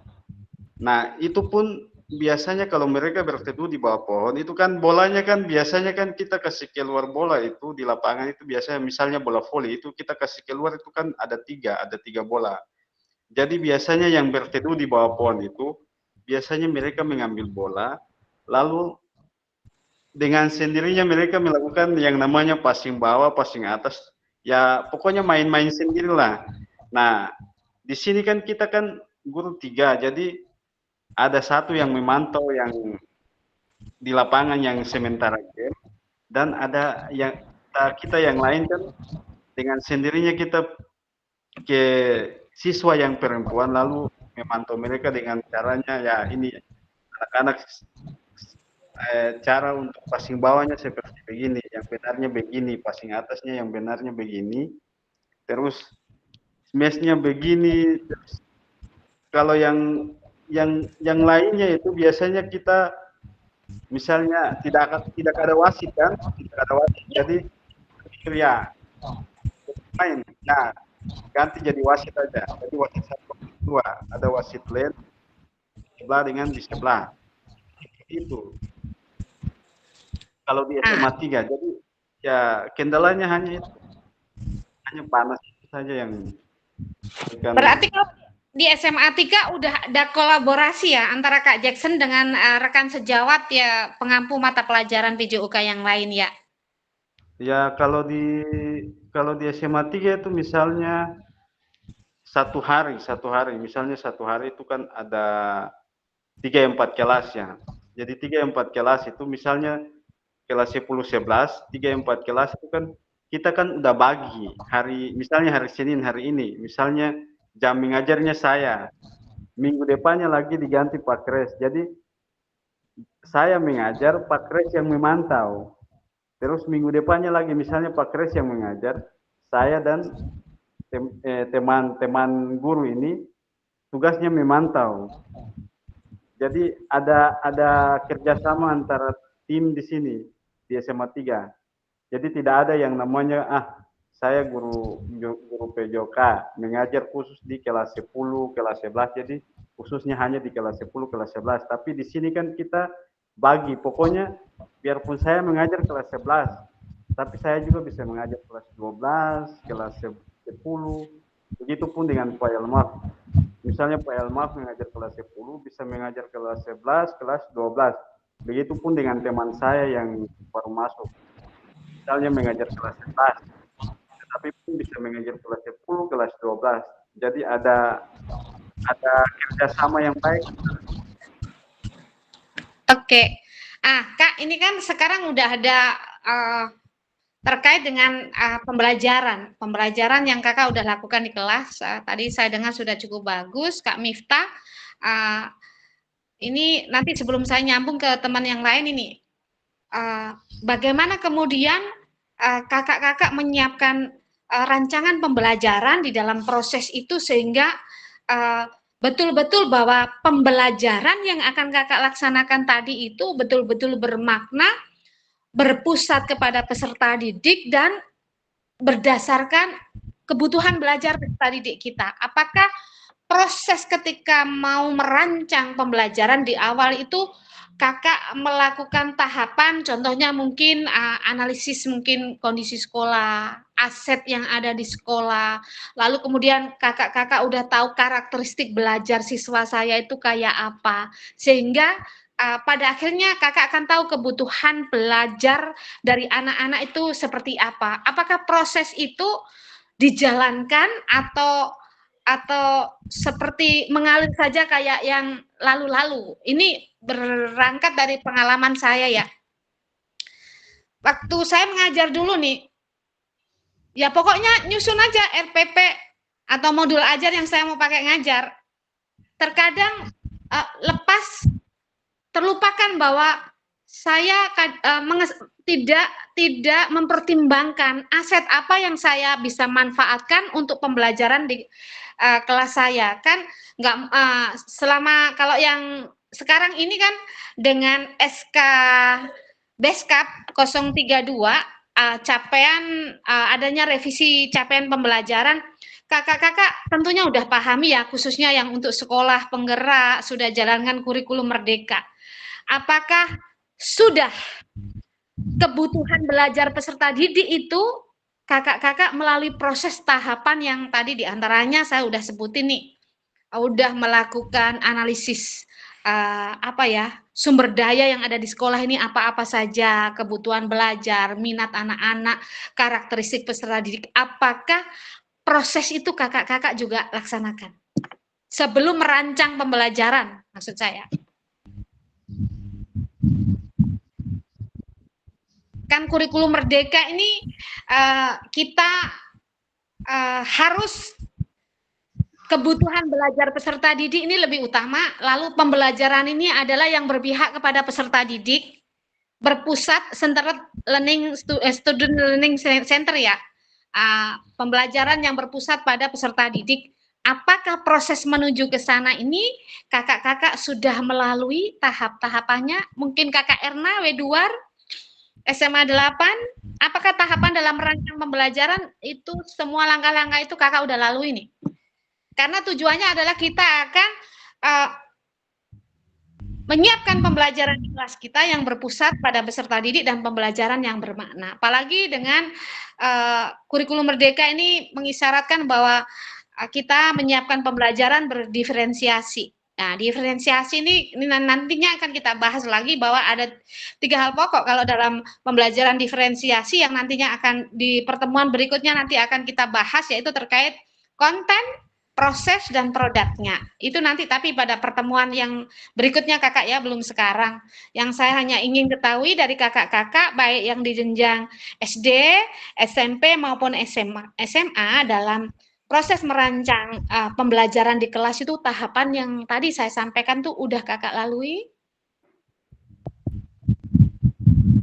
S4: Nah, itu pun biasanya kalau mereka berteduh di bawah pohon, itu kan bolanya kan biasanya kan kita kasih keluar bola itu di lapangan itu biasanya misalnya bola voli itu kita kasih keluar itu kan ada tiga bola. Jadi biasanya yang berteduh di bawah pohon itu biasanya mereka mengambil bola, lalu dengan sendirinya mereka melakukan yang namanya passing bawah, passing atas, ya pokoknya main-main sendirilah. Nah, di sini kan kita kan guru 3, jadi ada satu yang memantau yang di lapangan yang sementara game, dan ada yang kita yang lain kan dengan sendirinya kita ke siswa yang perempuan lalu memantau mereka dengan caranya ya ini anak-anak cara untuk passing bawahnya seperti begini, yang benarnya begini, passing atasnya yang benarnya begini, terus smashnya begini. Terus kalau yang lainnya itu biasanya kita misalnya tidak ada wasit kan, jadi ya main, nah ganti jadi wasit aja, jadi wasit 1, wasit 2, ada wasit lain sebelah dengan di sebelah itu. Kalau di SMA 3, jadi ya kendalanya hanya itu, hanya panas itu saja yang
S2: Berarti kalau di SMA 3 udah ada kolaborasi ya antara Kak Jackson dengan rekan sejawat ya pengampu mata pelajaran PJOK yang lain ya?
S4: Ya kalau di SMA 3 itu misalnya satu hari misalnya satu hari itu kan ada 3-4 kelas ya. Jadi 3-4 kelas itu misalnya kelas 10-11, 3-4 kelas itu kan kita kan udah bagi hari, misalnya hari Senin hari ini, misalnya jam mengajarnya saya, minggu depannya lagi diganti Pak Kres. Jadi saya mengajar, Pak Kres yang memantau. Terus minggu depannya lagi misalnya Pak Kres yang mengajar, saya dan teman-teman guru ini tugasnya memantau. Jadi ada kerjasama antara tim di sini di SMA 3. Jadi tidak ada yang namanya saya guru PJOK mengajar khusus di kelas 10, kelas 11, jadi khususnya hanya di kelas 10, kelas 11. Tapi di sini kan kita bagi, pokoknya biarpun saya mengajar kelas 11, tapi saya juga bisa mengajar kelas 12, kelas 10, begitupun dengan Pak Elmaf. Misalnya Pak Elmaf mengajar kelas 10, bisa mengajar kelas 11, kelas 12. Begitupun dengan teman saya yang baru masuk. Misalnya mengajar kelas 11, tetapi pun bisa mengajar kelas 10, kelas 12. Jadi ada kerjasama yang baik.
S2: Oke. Kak, ini kan sekarang udah ada terkait dengan pembelajaran yang kakak udah lakukan di kelas. Tadi saya dengar sudah cukup bagus, Kak Miftah. Ini nanti sebelum saya nyambung ke teman yang lain ini, bagaimana kemudian kakak-kakak menyiapkan rancangan pembelajaran di dalam proses itu sehingga betul-betul bahwa pembelajaran yang akan kakak laksanakan tadi itu betul-betul bermakna, berpusat kepada peserta didik dan berdasarkan kebutuhan belajar peserta didik kita. Apakah proses ketika mau merancang pembelajaran di awal itu kakak melakukan tahapan, contohnya mungkin analisis mungkin kondisi sekolah, aset yang ada di sekolah, lalu kemudian kakak-kakak udah tahu karakteristik belajar siswa saya itu kayak apa, sehingga pada akhirnya kakak akan tahu kebutuhan belajar dari anak-anak itu seperti apa. Apakah proses itu dijalankan atau seperti mengalir saja kayak yang lalu-lalu? Ini berangkat dari pengalaman saya ya. Waktu saya mengajar dulu nih, ya pokoknya nyusun aja RPP atau modul ajar yang saya mau pakai ngajar. Terkadang lepas, terlupakan bahwa saya tidak mempertimbangkan aset apa yang saya bisa manfaatkan untuk pembelajaran di kelas saya. Kan nggak selama kalau yang sekarang ini kan dengan SK Beskap 032 capaian adanya revisi capaian pembelajaran, kakak-kakak tentunya udah pahami ya, khususnya yang untuk sekolah penggerak sudah jalankan kurikulum merdeka. Apakah sudah kebutuhan belajar peserta didik itu kakak-kakak melalui proses tahapan yang tadi diantaranya saya udah sebutin nih, udah melakukan analisis sumber daya yang ada di sekolah ini apa-apa saja, kebutuhan belajar, minat anak-anak, karakteristik peserta didik, apakah proses itu kakak-kakak juga laksanakan sebelum merancang pembelajaran, maksud saya. Kan kurikulum merdeka ini kita harus kebutuhan belajar peserta didik ini lebih utama, lalu pembelajaran ini adalah yang berpihak kepada peserta didik, berpusat centered learning student learning center ya, pembelajaran yang berpusat pada peserta didik. Apakah proses menuju ke sana ini kakak-kakak sudah melalui tahap-tahapannya? Mungkin kakak Erna Wedwar SMA 8, apakah tahapan dalam merancang pembelajaran itu semua langkah-langkah itu kakak udah lalui nih? Karena tujuannya adalah kita akan menyiapkan pembelajaran di kelas kita yang berpusat pada peserta didik dan pembelajaran yang bermakna. Apalagi dengan kurikulum merdeka ini mengisyaratkan bahwa kita menyiapkan pembelajaran berdiferensiasi. Nah, diferensiasi ini nantinya akan kita bahas lagi bahwa ada 3 hal pokok kalau dalam pembelajaran diferensiasi yang nantinya akan di pertemuan berikutnya nanti akan kita bahas, yaitu terkait konten, proses, dan produknya. Itu nanti tapi pada pertemuan yang berikutnya kakak ya, belum sekarang. Yang saya hanya ingin ketahui dari kakak-kakak baik yang di jenjang SD, SMP maupun SMA dalam proses merancang pembelajaran di kelas itu tahapan yang tadi saya sampaikan tuh udah kakak lalui?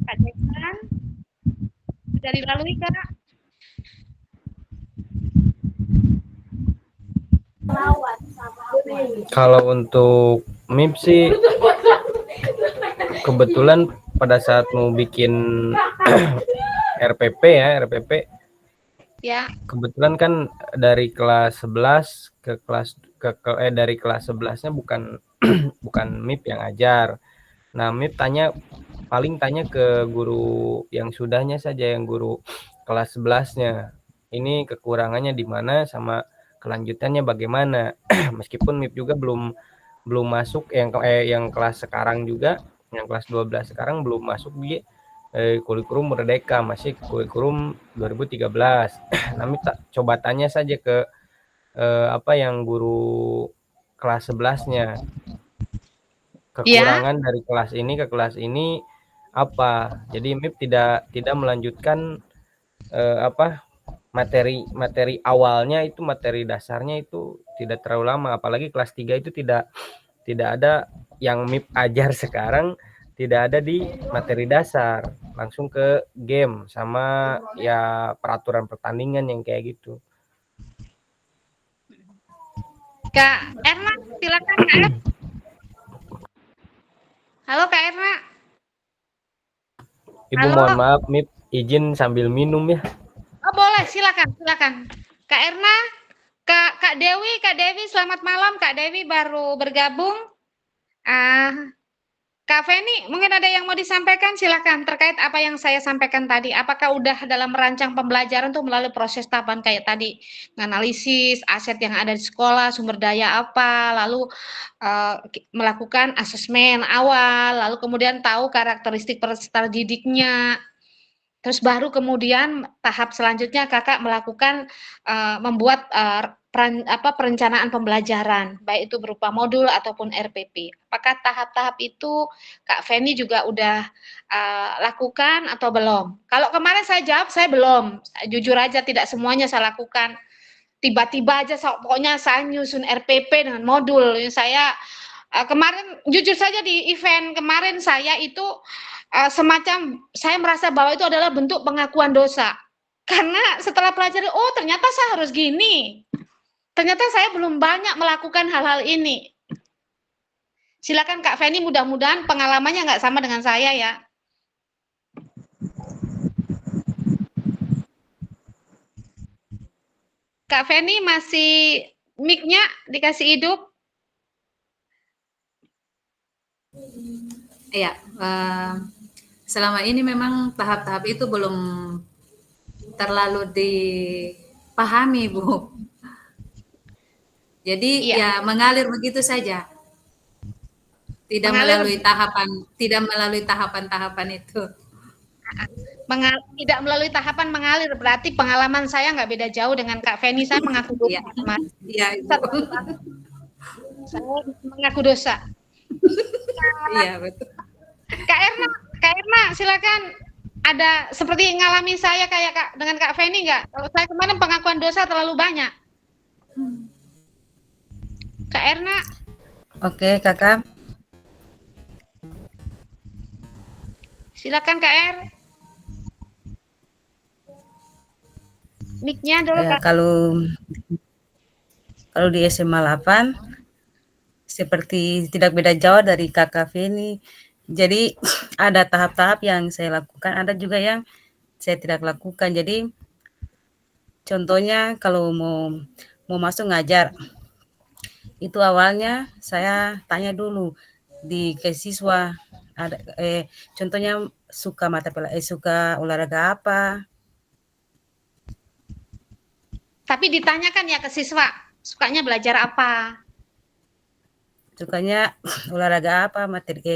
S2: Kak Jackson, sudah dilalui kak?
S3: Kalau untuk MIP sih kebetulan pada saat mau bikin RPP ya, kebetulan kan dari kelas 11 dari kelas 11-nya bukan bukan MIP yang ajar. Nah, MIP paling tanya ke guru yang sudahnya saja, yang guru kelas 11-nya. Ini kekurangannya di mana sama kelanjutannya bagaimana. Meskipun MIP juga belum masuk yang kelas sekarang juga, yang kelas 12 sekarang belum masuk di kurikulum merdeka, masih kurikulum 2013. Kami coba tanya saja ke yang guru kelas 11-nya, kekurangan dari kelas ini ke kelas ini apa. Jadi MIP tidak melanjutkan materi awalnya, itu materi dasarnya itu tidak terlalu lama, apalagi kelas 3 itu tidak ada yang MIP ajar sekarang, tidak ada di materi dasar, langsung ke game sama ya peraturan pertandingan yang kayak gitu.
S2: Kak Erna, silakan Kak Erna. Halo Kak Erna.
S3: Ibu halo. Mohon maaf, MIP izin sambil minum ya.
S2: Oh boleh, silakan. Kak Erna, Kak Dewi, selamat malam. Kak Dewi baru bergabung. Kak Feni, mungkin ada yang mau disampaikan, silakan terkait apa yang saya sampaikan tadi. Apakah udah dalam merancang pembelajaran tuh melalui proses tahapan kayak tadi, analisis aset yang ada di sekolah, sumber daya apa, lalu melakukan asesmen awal, lalu kemudian tahu karakteristik peserta didiknya. Terus baru kemudian tahap selanjutnya kakak melakukan membuat perencanaan pembelajaran, baik itu berupa modul ataupun RPP. Apakah tahap-tahap itu Kak Feni juga udah lakukan atau belum? Kalau kemarin saya jawab saya belum, jujur aja tidak semuanya saya lakukan. Tiba-tiba aja pokoknya saya nyusun RPP dengan modul. Saya kemarin jujur saja di event kemarin saya itu semacam saya merasa bahwa itu adalah bentuk pengakuan dosa. Karena setelah pelajari, oh ternyata saya harus gini. Ternyata saya belum banyak melakukan hal-hal ini. Silakan Kak Feni, mudah-mudahan pengalamannya nggak sama dengan saya ya. Kak Feni masih mic-nya dikasih hidup.
S5: Iya, selama ini memang tahap-tahap itu belum terlalu dipahami, Bu. Jadi
S2: Iya.
S5: ya mengalir begitu saja. Tidak
S2: Mengalir.
S5: melalui tahapan-tahapan itu.
S2: Tidak melalui tahapan mengalir, berarti pengalaman saya nggak beda jauh dengan Kak Feni. Saya mengaku dosa.
S5: Iya, Ibu.
S2: Saya mengaku dosa.
S5: Iya, betul.
S2: Kak Erna, silakan. Ada seperti ngalami saya kayak dengan Kak Feni nggak? Kalau saya kemarin pengakuan dosa terlalu banyak. Kak Erna.
S5: Oke, Kakak.
S2: Silakan Kak Er. Mic-nya dulu
S5: Ya,
S2: Kak.
S5: kalau di SMA 8 seperti tidak beda jauh dari Kakak Feni. Jadi ada tahap-tahap yang saya lakukan, ada juga yang saya tidak lakukan. Jadi contohnya kalau mau masuk ngajar, itu awalnya saya tanya dulu ke siswa, ada contohnya suka suka olahraga apa.
S2: Tapi ditanyakan ya ke siswa, sukanya belajar apa?
S5: Sukanya olahraga apa,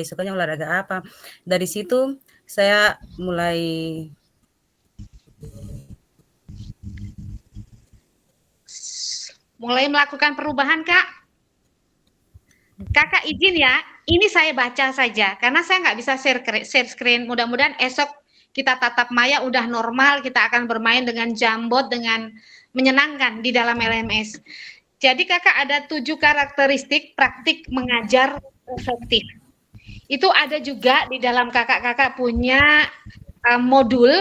S5: sukanya olahraga apa. Dari situ saya mulai
S2: melakukan perubahan, Kak. Kakak izin ya, ini saya baca saja, karena saya nggak bisa share screen. Mudah-mudahan esok kita tatap maya udah normal, kita akan bermain dengan Jambot dengan menyenangkan di dalam LMS. Jadi kakak ada 7 karakteristik praktik mengajar efektif. Itu ada juga di dalam kakak-kakak punya modul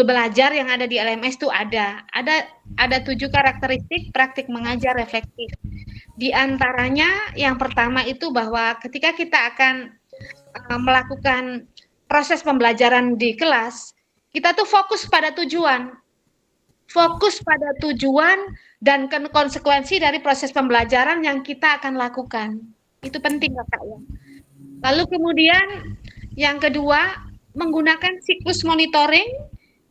S2: belajar yang ada di LMS itu ada 7 karakteristik praktik mengajar efektif. Di antaranya yang pertama itu bahwa ketika kita akan melakukan proses pembelajaran di kelas, kita tuh fokus pada tujuan. Fokus pada tujuan dan konsekuensi dari proses pembelajaran yang kita akan lakukan. Itu penting Kakak ya. Lalu kemudian yang kedua, menggunakan siklus monitoring,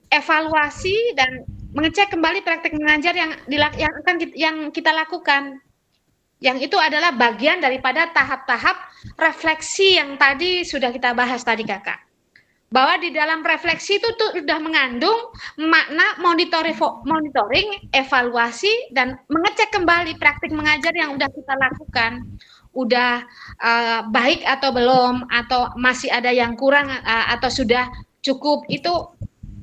S2: evaluasi dan mengecek kembali praktik mengajar yang kita lakukan. Yang itu adalah bagian daripada tahap-tahap refleksi yang tadi sudah kita bahas tadi Kakak. Bahwa di dalam refleksi itu tuh sudah mengandung makna monitoring, evaluasi, dan mengecek kembali praktik mengajar yang sudah kita lakukan. Udah baik atau belum, atau masih ada yang kurang, atau sudah cukup. Itu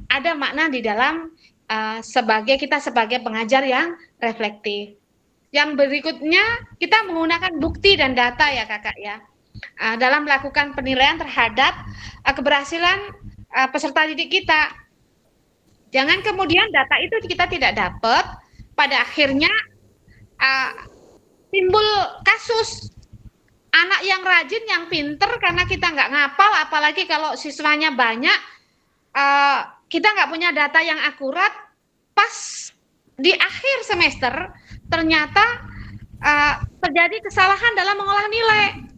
S2: ada makna di dalam sebagai pengajar yang reflektif. Yang berikutnya, kita menggunakan bukti dan data ya Kakak ya. Dalam melakukan penilaian terhadap keberhasilan peserta didik kita. Jangan kemudian data itu kita tidak dapat, pada akhirnya timbul kasus anak yang rajin, yang pinter karena kita nggak ngapal, apalagi kalau siswanya banyak, kita nggak punya data yang akurat, pas di akhir semester ternyata terjadi kesalahan dalam mengolah nilai.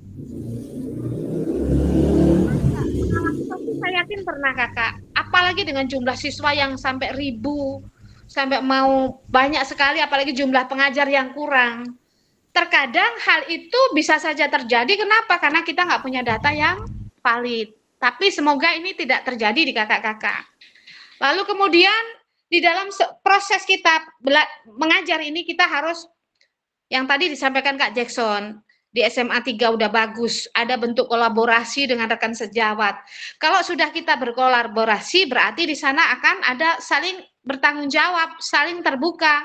S2: Saya yakin pernah Kakak, apalagi dengan jumlah siswa yang sampai 1000, sampai mau banyak sekali, apalagi jumlah pengajar yang kurang. Terkadang hal itu bisa saja terjadi, kenapa? Karena kita nggak punya data yang valid. Tapi semoga ini tidak terjadi di kakak-kakak. Lalu kemudian di dalam proses kita mengajar ini, kita harus, yang tadi disampaikan Kak Jackson, di SMA 3 udah bagus, ada bentuk kolaborasi dengan rekan sejawat. Kalau sudah kita berkolaborasi, berarti di sana akan ada saling bertanggung jawab, saling terbuka.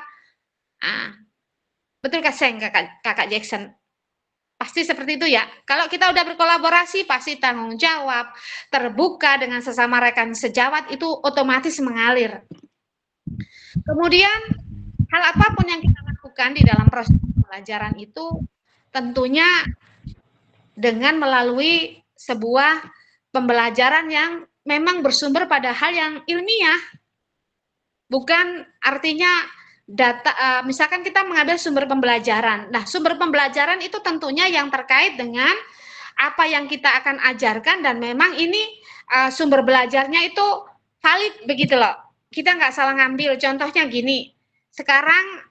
S2: Betul Kak Seng, Kakak Jackson? Pasti seperti itu ya. Kalau kita udah berkolaborasi, pasti tanggung jawab, terbuka dengan sesama rekan sejawat, itu otomatis mengalir. Kemudian, hal apapun yang kita lakukan di dalam proses pembelajaran itu, tentunya dengan melalui sebuah pembelajaran yang memang bersumber pada hal yang ilmiah. Bukan artinya data, misalkan kita mengambil sumber pembelajaran. Nah, sumber pembelajaran itu tentunya yang terkait dengan apa yang kita akan ajarkan, dan memang ini sumber belajarnya itu valid begitu loh. Kita nggak salah ngambil. Contohnya gini, sekarang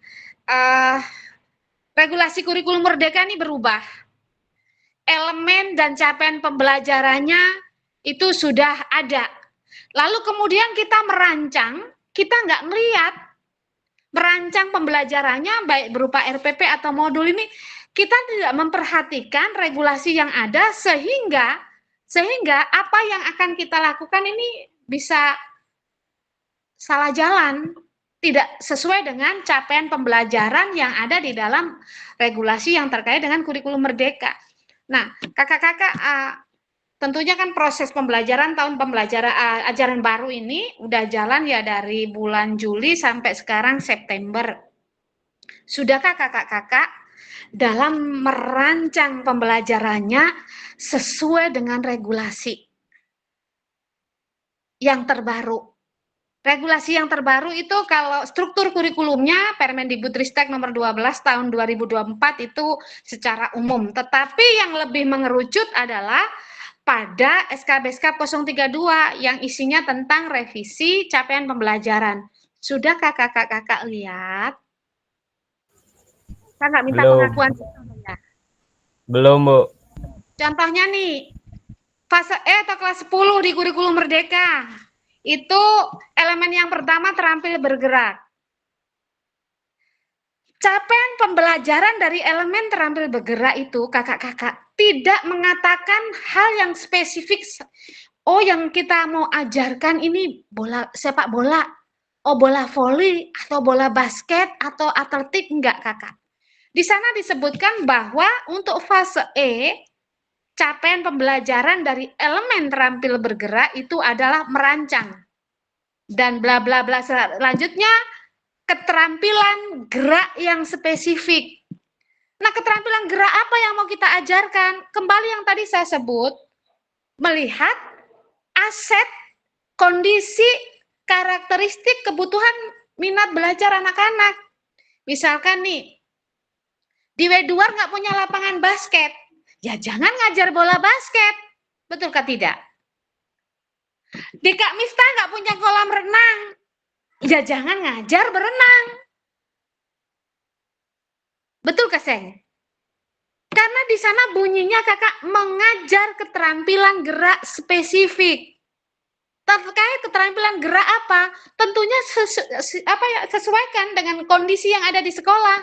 S2: regulasi kurikulum merdeka ini berubah. Elemen dan capaian pembelajarannya itu sudah ada. Lalu kemudian kita merancang, kita nggak melihat merancang pembelajarannya baik berupa RPP atau modul ini, kita tidak memperhatikan regulasi yang ada sehingga apa yang akan kita lakukan ini bisa salah jalan, tidak sesuai dengan capaian pembelajaran yang ada di dalam regulasi yang terkait dengan kurikulum merdeka. Nah, kakak-kakak, tentunya kan proses pembelajaran tahun pembelajaran ajaran baru ini udah jalan ya dari bulan Juli sampai sekarang September. Sudahkah kakak-kakak dalam merancang pembelajarannya sesuai dengan regulasi yang terbaru? Regulasi yang terbaru itu kalau struktur kurikulumnya Permendikbudristek nomor 12 tahun 2024 itu secara umum. Tetapi yang lebih mengerucut adalah pada SKB-SK 032 yang isinya tentang revisi capaian pembelajaran. Sudah kakak-kakak lihat? Saya nggak minta
S3: Belum.
S2: pengakuan.
S3: Belum, Bu.
S2: Contohnya nih, fase E atau kelas 10 di kurikulum merdeka. Itu elemen yang pertama terampil bergerak. Capaian pembelajaran dari elemen terampil bergerak itu, kakak-kakak, tidak mengatakan hal yang spesifik. Oh, yang kita mau ajarkan ini bola sepak bola, oh bola voli, atau bola basket, atau atletik, enggak kakak. Di sana disebutkan bahwa untuk fase E, capaian pembelajaran dari elemen terampil bergerak itu adalah merancang. Dan bla bla bla selanjutnya, keterampilan gerak yang spesifik. Nah, keterampilan gerak apa yang mau kita ajarkan? Kembali yang tadi saya sebut, melihat aset, kondisi, karakteristik, kebutuhan, minat belajar anak-anak. Misalkan nih, di W2 nggak punya lapangan basket, ya jangan ngajar bola basket. Betulkah tidak? Di Kak Mifta nggak punya kolam renang, ya jangan ngajar berenang. Betul Seng? Karena di sana bunyinya kakak mengajar keterampilan gerak spesifik. Terkait keterampilan gerak apa? Tentunya sesuaikan dengan kondisi yang ada di sekolah.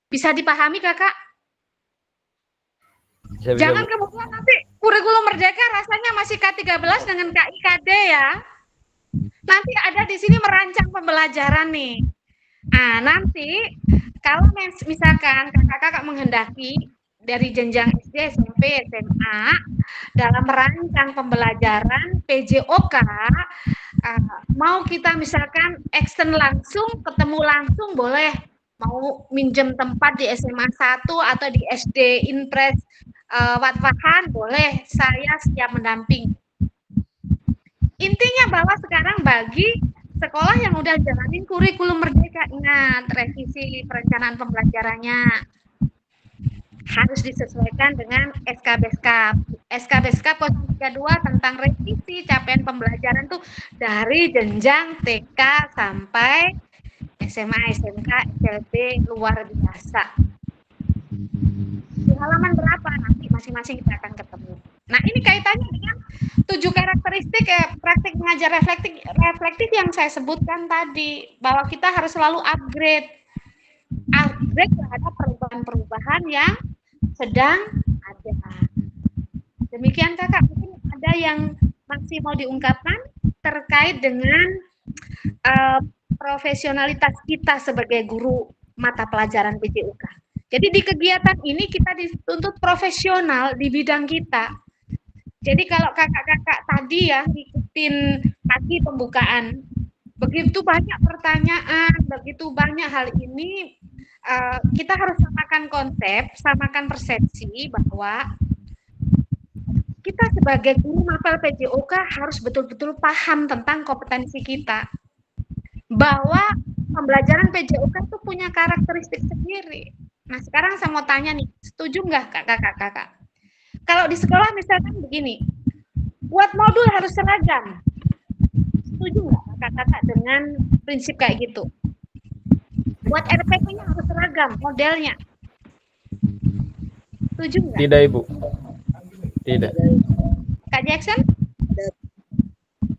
S2: Bisa dipahami kakak? Jangan kemudian nanti kurikulum merdeka rasanya masih K13 dengan KIKD ya. Nanti ada di sini merancang pembelajaran nih. Nah, nanti kalau misalkan kakak-kakak menghendaki dari jenjang SD, SMP, SMA dalam merancang pembelajaran PJOK, mau kita misalkan extend langsung, ketemu langsung boleh, mau minjem tempat di SMA 1 atau di SD Inpres Watwahan boleh, saya siap mendamping. Intinya bahwa sekarang bagi sekolah yang udah jalanin kurikulum merdeka, ingat revisi perencanaan pembelajarannya harus disesuaikan dengan SKB-SK 032 tentang revisi capaian pembelajaran tuh dari jenjang TK sampai SMA, SMK, SLB luar biasa. Di halaman berapa nanti masing-masing kita akan ketemu. Nah, ini kaitannya dengan 7 karakteristik praktik mengajar reflektif yang saya sebutkan tadi, bahwa kita harus selalu upgrade terhadap perubahan-perubahan yang sedang ada. Demikian kakak, mungkin ada yang masih mau diungkapkan terkait dengan profesionalitas kita sebagai guru mata pelajaran PJOK. Jadi di kegiatan ini kita dituntut profesional di bidang kita. Jadi kalau kakak-kakak tadi ya ngikutin pagi pembukaan, begitu banyak pertanyaan, begitu banyak hal ini, kita harus samakan konsep, samakan persepsi bahwa kita sebagai guru mapel PJOK harus betul-betul paham tentang kompetensi kita. Bahwa pembelajaran PJOK itu punya karakteristik sendiri. Nah, sekarang saya mau tanya nih, setuju nggak kakak-kakak? Kalau di sekolah misalkan begini, buat modul harus seragam. Setuju nggak kakak-kakak dengan prinsip kayak gitu? Buat RPP-nya harus seragam modelnya. Setuju nggak?
S3: Tidak, Ibu. Tidak.
S2: Kak Jackson?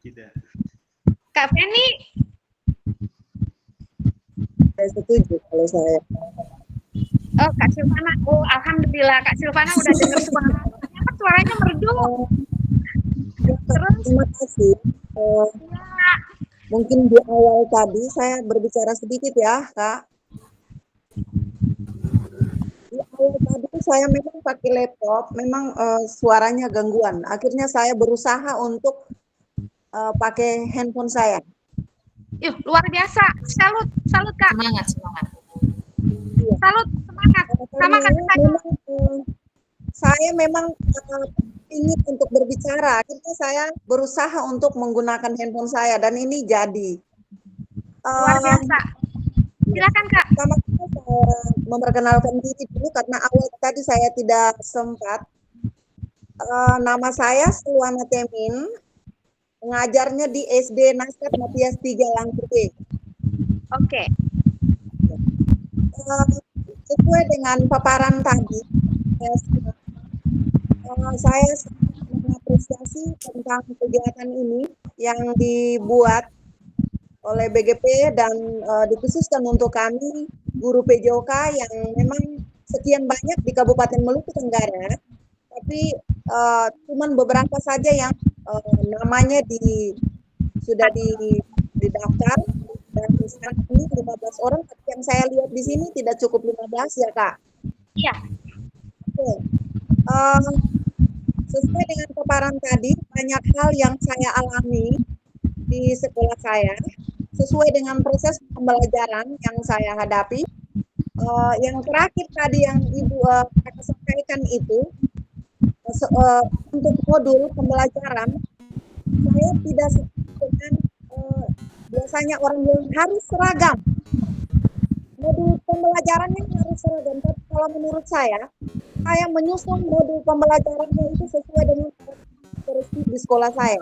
S6: Tidak.
S2: Kak Feni?
S7: Saya setuju kalau saya.
S2: Oh, Kak Silvana. Oh, alhamdulillah Kak Silvana udah dengar suara. Ternyata suaranya merdu. Terus?
S7: Terima kasih.
S2: Ya,
S7: Mungkin di awal tadi saya berbicara sedikit ya, Kak. Di awal tadi saya memang pakai laptop, memang suaranya gangguan. Akhirnya saya berusaha untuk pakai handphone saya.
S2: yuk, luar biasa. Salut, salut Kak.
S5: Semangat, semangat.
S7: Iya.
S2: Salut, semangat. Sama Kak
S7: Karena
S2: Silvana.
S7: memang saya memang ingin untuk berbicara. Akhirnya saya berusaha untuk menggunakan handphone saya dan ini jadi.
S2: Luar biasa. Silakan Kak.
S7: Pertama-tama saya memperkenalkan diri dulu karena awal tadi saya tidak sempat. Nama saya Silvana Temin, mengajarnya di SD Naskat Matias 3 Langkute.
S2: Oke.
S7: Sesuai dengan paparan tadi, saya sangat mengapresiasi tentang kegiatan ini yang dibuat oleh BGP dan dikhususkan untuk kami guru PJOK yang memang sekian banyak di Kabupaten Maluku Tenggara, tapi cuman beberapa saja yang namanya sudah didaftar dan sekarang ini 15 orang, tapi yang saya lihat di sini tidak cukup 15 ya Kak.
S2: Iya.
S7: Oke. Sesuai dengan paparan tadi, banyak hal yang saya alami di sekolah saya, sesuai dengan proses pembelajaran yang saya hadapi. Yang terakhir tadi yang Ibu Kakak sampaikan itu, untuk modul pembelajaran, saya tidak setuju dengan biasanya orang yang harus seragam. Modul pembelajarannya harus seragam, tapi kalau menurut saya menyusun modul pembelajarannya itu sesuai dengan karakteristik di sekolah saya.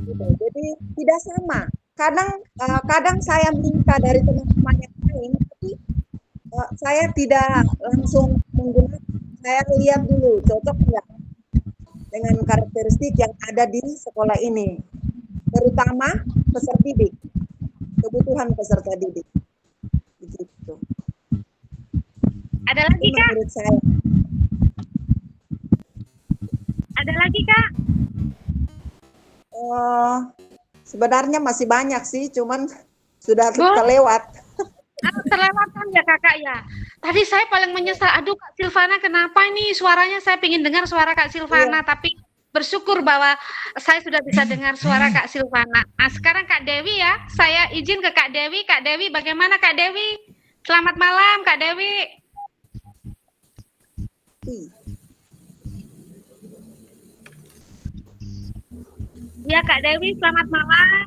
S7: Gitu. Jadi tidak sama. Kadang saya minta dari teman-teman yang lain, tapi saya tidak langsung menggunakan. Saya lihat dulu cocok enggak dengan karakteristik yang ada di sekolah ini, terutama peserta didik, kebutuhan peserta didik. Begitu.
S2: Ada lagi Kak?
S7: Menurut saya.
S2: Ada lagi Kak?
S7: Sebenarnya masih banyak sih, cuman sudah
S2: Boleh.
S7: terlewat.
S2: Terlewatkan ya Kakak ya. Tadi saya paling menyesal, aduh Kak Silvana kenapa ini suaranya saya ingin dengar suara Kak Silvana, tapi bersyukur bahwa saya sudah bisa dengar suara Kak Silvana. Nah sekarang Kak Dewi ya, saya izin ke Kak Dewi. Kak Dewi bagaimana Kak Dewi? Selamat malam Kak Dewi. Ya Kak Dewi, selamat malam.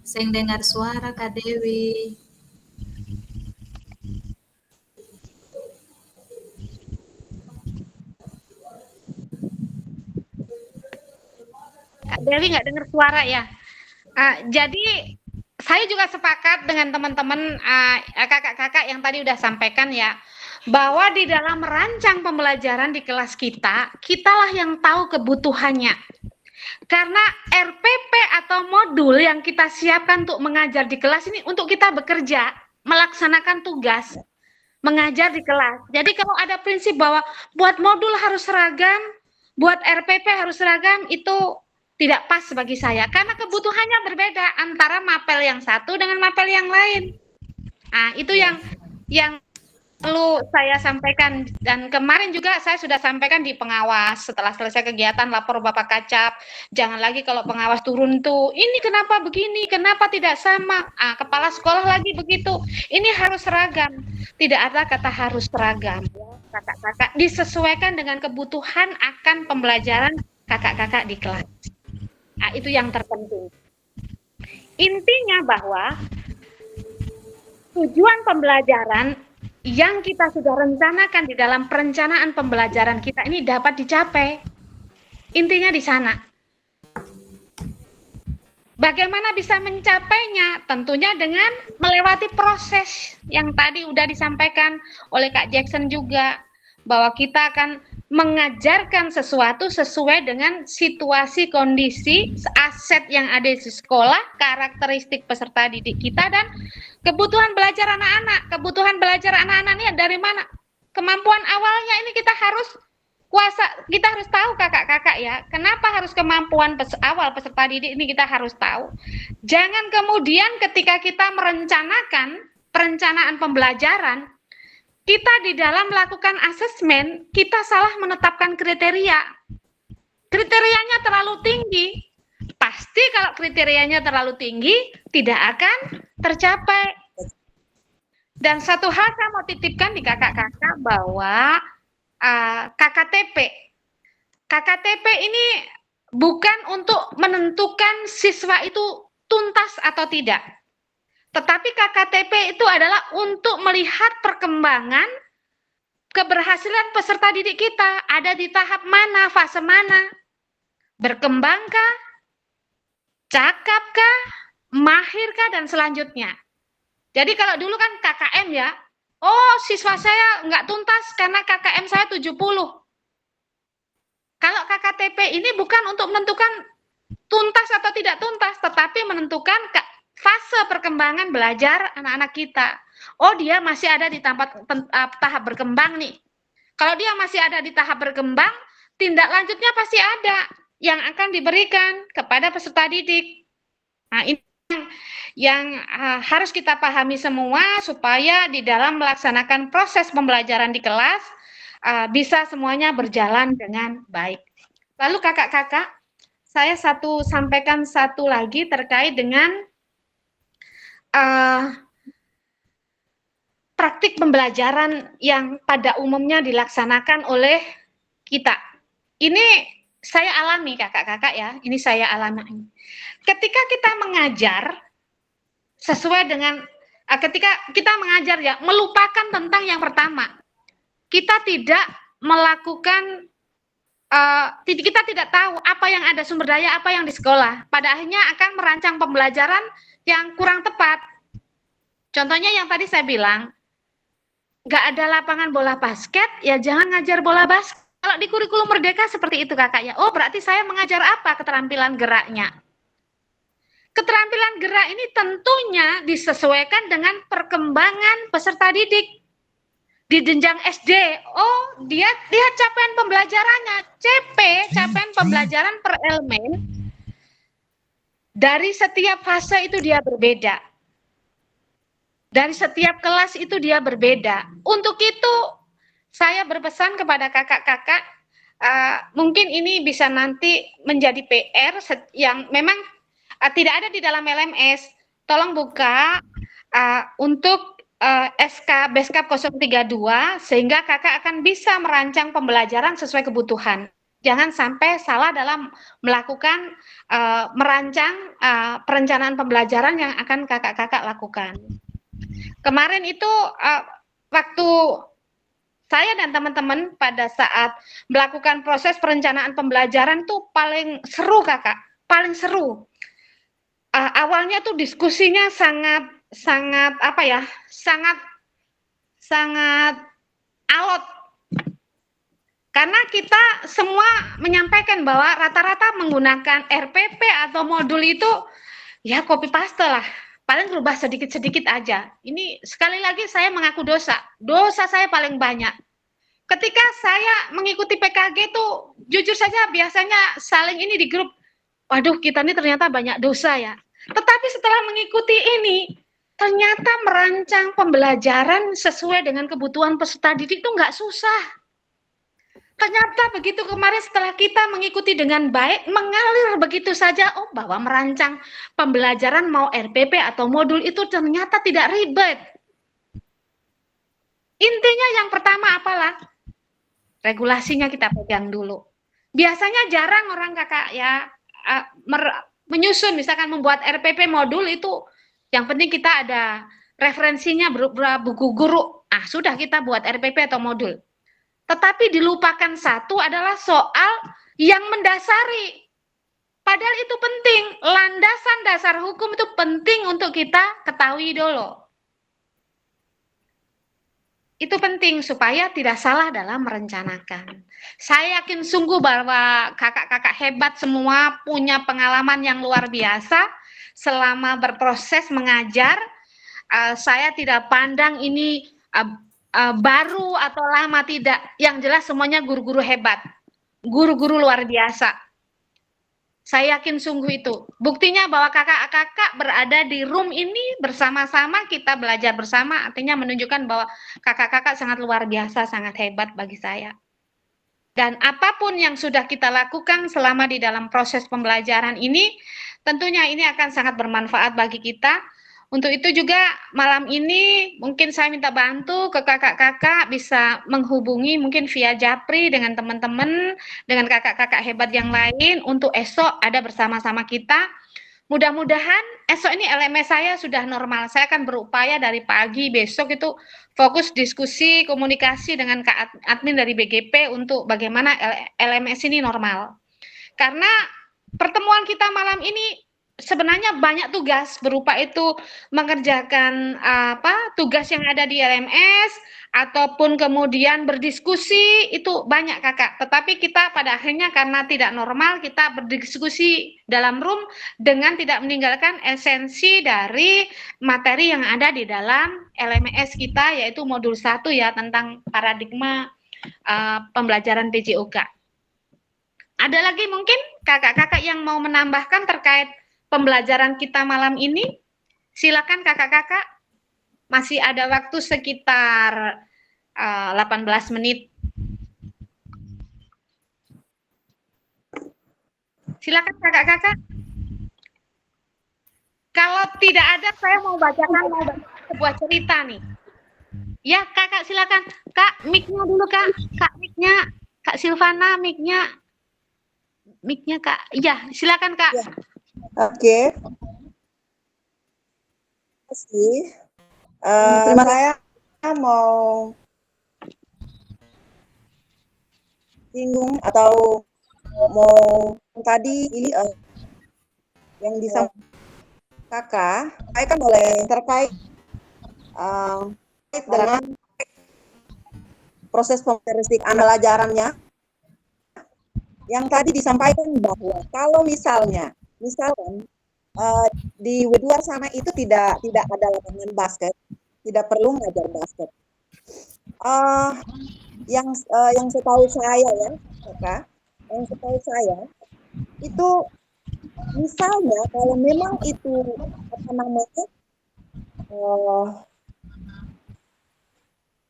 S5: Sing dengar suara Kak Dewi.
S2: Kak Dewi nggak dengar suara ya. Jadi saya juga sepakat dengan teman-teman kakak-kakak yang tadi udah sampaikan ya, bahwa di dalam merancang pembelajaran di kelas kita, kitalah yang tahu kebutuhannya. Karena RPP atau modul yang kita siapkan untuk mengajar di kelas ini untuk kita bekerja, melaksanakan tugas, mengajar di kelas. Jadi kalau ada prinsip bahwa buat modul harus seragam, buat RPP harus seragam, itu tidak pas bagi saya. Karena kebutuhannya berbeda antara mapel yang satu dengan mapel yang lain. Itu yang perlu saya sampaikan, dan kemarin juga saya sudah sampaikan di pengawas setelah selesai kegiatan lapor Bapak Kacap, jangan lagi kalau pengawas turun tuh, ini kenapa begini, kenapa tidak sama, kepala sekolah lagi begitu, ini harus seragam. Tidak ada kata harus seragam, kakak-kakak disesuaikan dengan kebutuhan akan pembelajaran kakak-kakak di kelas. Itu yang terpenting. Intinya bahwa tujuan pembelajaran yang kita sudah rencanakan di dalam perencanaan pembelajaran kita ini dapat dicapai. Intinya di sana. Bagaimana bisa mencapainya? Tentunya dengan melewati proses yang tadi udah disampaikan oleh Kak Jackson juga, bahwa kita akan mengajarkan sesuatu sesuai dengan situasi, kondisi, aset yang ada di sekolah, karakteristik peserta didik kita, dan kebutuhan belajar anak-anak. Kebutuhan belajar anak-anak ini dari mana? Kemampuan awalnya ini kita harus kita harus tahu kakak-kakak ya. Kenapa harus kemampuan awal peserta didik ini kita harus tahu. Jangan kemudian ketika kita merencanakan perencanaan pembelajaran, kita di dalam melakukan asesmen, kita salah menetapkan kriteria. Kriterianya terlalu tinggi. Pasti kalau kriterianya terlalu tinggi, tidak akan tercapai. Dan satu hal saya mau titipkan di kakak-kakak bahwa KKTP. KKTP ini bukan untuk menentukan siswa itu tuntas atau tidak. Tetapi KKTP itu adalah untuk melihat perkembangan keberhasilan peserta didik kita. Ada di tahap mana, fase mana. Berkembangkah, cakapkah, mahirkah, dan selanjutnya. Jadi kalau dulu kan KKM ya, oh siswa saya nggak tuntas karena KKM saya 70. Kalau KKTP ini bukan untuk menentukan tuntas atau tidak tuntas, tetapi menentukan fase perkembangan belajar anak-anak kita. Oh, dia masih ada di tahap berkembang nih. Kalau dia masih ada di tahap berkembang, tindak lanjutnya pasti ada yang akan diberikan kepada peserta didik. Nah, ini yang harus kita pahami semua supaya di dalam melaksanakan proses pembelajaran di kelas bisa semuanya berjalan dengan baik. Lalu kakak-kakak, saya sampaikan satu lagi terkait dengan praktik pembelajaran yang pada umumnya dilaksanakan oleh kita. Ini saya alami kakak-kakak ya, ini saya alami. Ketika kita mengajar sesuai dengan ketika kita mengajar ya, melupakan tentang yang pertama. Kita tidak melakukan kita tidak tahu apa yang ada sumber daya apa yang di sekolah. Pada akhirnya akan merancang pembelajaran yang kurang tepat. Contohnya yang tadi saya bilang, nggak ada lapangan bola basket, ya jangan ngajar bola basket. Kalau di kurikulum Merdeka seperti itu kakaknya. Oh berarti saya mengajar apa keterampilan geraknya. Keterampilan gerak ini tentunya disesuaikan dengan perkembangan peserta didik. Di jenjang SD, oh dia lihat capaian pembelajarannya, CP, capaian pembelajaran per elemen, dari setiap fase itu dia berbeda. Dari setiap kelas itu dia berbeda. Untuk itu, saya berpesan kepada kakak-kakak, mungkin ini bisa nanti menjadi PR yang memang tidak ada di dalam LMS. Tolong buka untuk SK Beskap 032 sehingga kakak akan bisa merancang pembelajaran sesuai kebutuhan. Jangan sampai salah dalam melakukan merancang perencanaan pembelajaran yang akan kakak-kakak lakukan. Kemarin itu waktu saya dan teman-teman pada saat melakukan proses perencanaan pembelajaran itu paling seru kakak, paling seru. Awalnya tuh diskusinya sangat alot. Karena kita semua menyampaikan bahwa rata-rata menggunakan RPP atau modul itu ya copy paste lah. Paling berubah sedikit-sedikit aja. Ini sekali lagi saya mengaku dosa. Dosa saya paling banyak. Ketika saya mengikuti PKG tuh jujur saja biasanya saling ini di grup. Waduh, kita ini ternyata banyak dosa ya. Tetapi setelah mengikuti ini, Ternyata merancang pembelajaran sesuai dengan kebutuhan peserta didik itu nggak susah. Ternyata begitu kemarin setelah kita mengikuti dengan baik, mengalir begitu saja, oh bahwa merancang pembelajaran mau RPP atau modul itu ternyata tidak ribet. Intinya yang pertama apalah? Regulasinya kita pegang dulu. Biasanya jarang orang kakak ya menyusun, misalkan membuat RPP modul itu, yang penting kita ada referensinya berupa buku guru. Sudah kita buat RPP atau modul. Tetapi dilupakan satu adalah soal yang mendasari. Padahal itu penting, landasan dasar hukum itu penting untuk kita ketahui dulu. Itu penting supaya tidak salah dalam merencanakan. Saya yakin sungguh bahwa kakak-kakak hebat semua punya pengalaman yang luar biasa selama berproses mengajar. Saya tidak pandang ini baru atau lama, tidak. Yang jelas semuanya guru-guru hebat, guru-guru luar biasa. Saya yakin sungguh itu. Buktinya bahwa kakak-kakak berada di room ini bersama-sama, kita belajar bersama, artinya menunjukkan bahwa kakak-kakak sangat luar biasa, sangat hebat bagi saya. Dan apapun yang sudah kita lakukan selama di dalam proses pembelajaran ini, tentunya ini akan sangat bermanfaat bagi kita. Untuk itu juga malam ini mungkin saya minta bantu ke kakak-kakak bisa menghubungi mungkin via Japri dengan teman-teman, dengan kakak-kakak hebat yang lain untuk esok ada bersama-sama kita. Mudah-mudahan esok ini LMS saya sudah normal. Saya akan berupaya dari pagi besok itu fokus diskusi, komunikasi dengan Kak admin dari BGP untuk bagaimana LMS ini normal. Karena pertemuan kita malam ini sebenarnya banyak tugas berupa itu mengerjakan tugas yang ada di LMS ataupun kemudian berdiskusi, itu banyak kakak. Tetapi kita pada akhirnya karena tidak normal, kita berdiskusi dalam room dengan tidak meninggalkan esensi dari materi yang ada di dalam LMS kita, yaitu modul 1 ya, tentang paradigma pembelajaran PJOK. Ada lagi mungkin kakak-kakak yang mau menambahkan terkait pembelajaran kita malam ini? Silakan kakak-kakak. Masih ada waktu sekitar 18 menit. Silakan kakak-kakak. Kalau tidak ada, saya mau bacakan sebuah cerita nih. Ya, kakak silakan. Kak, mic-nya dulu kak. Kak, mic-nya. Kak Silvana, mic-nya. Mic-nya kak. Ya, silakan kak.
S7: Ya. Oke. Terima kasih. Saya mau singgung atau mau tadi ini yang disampaikan kakak, saya kan boleh terkait dengan proses pembelajarannya yang tadi disampaikan bahwa kalau misalkan di W2 sana itu tidak ada lapangan basket, tidak perlu mengajar basket. Yang setahu saya ya, kakak, yang setahu saya itu misalnya kalau memang itu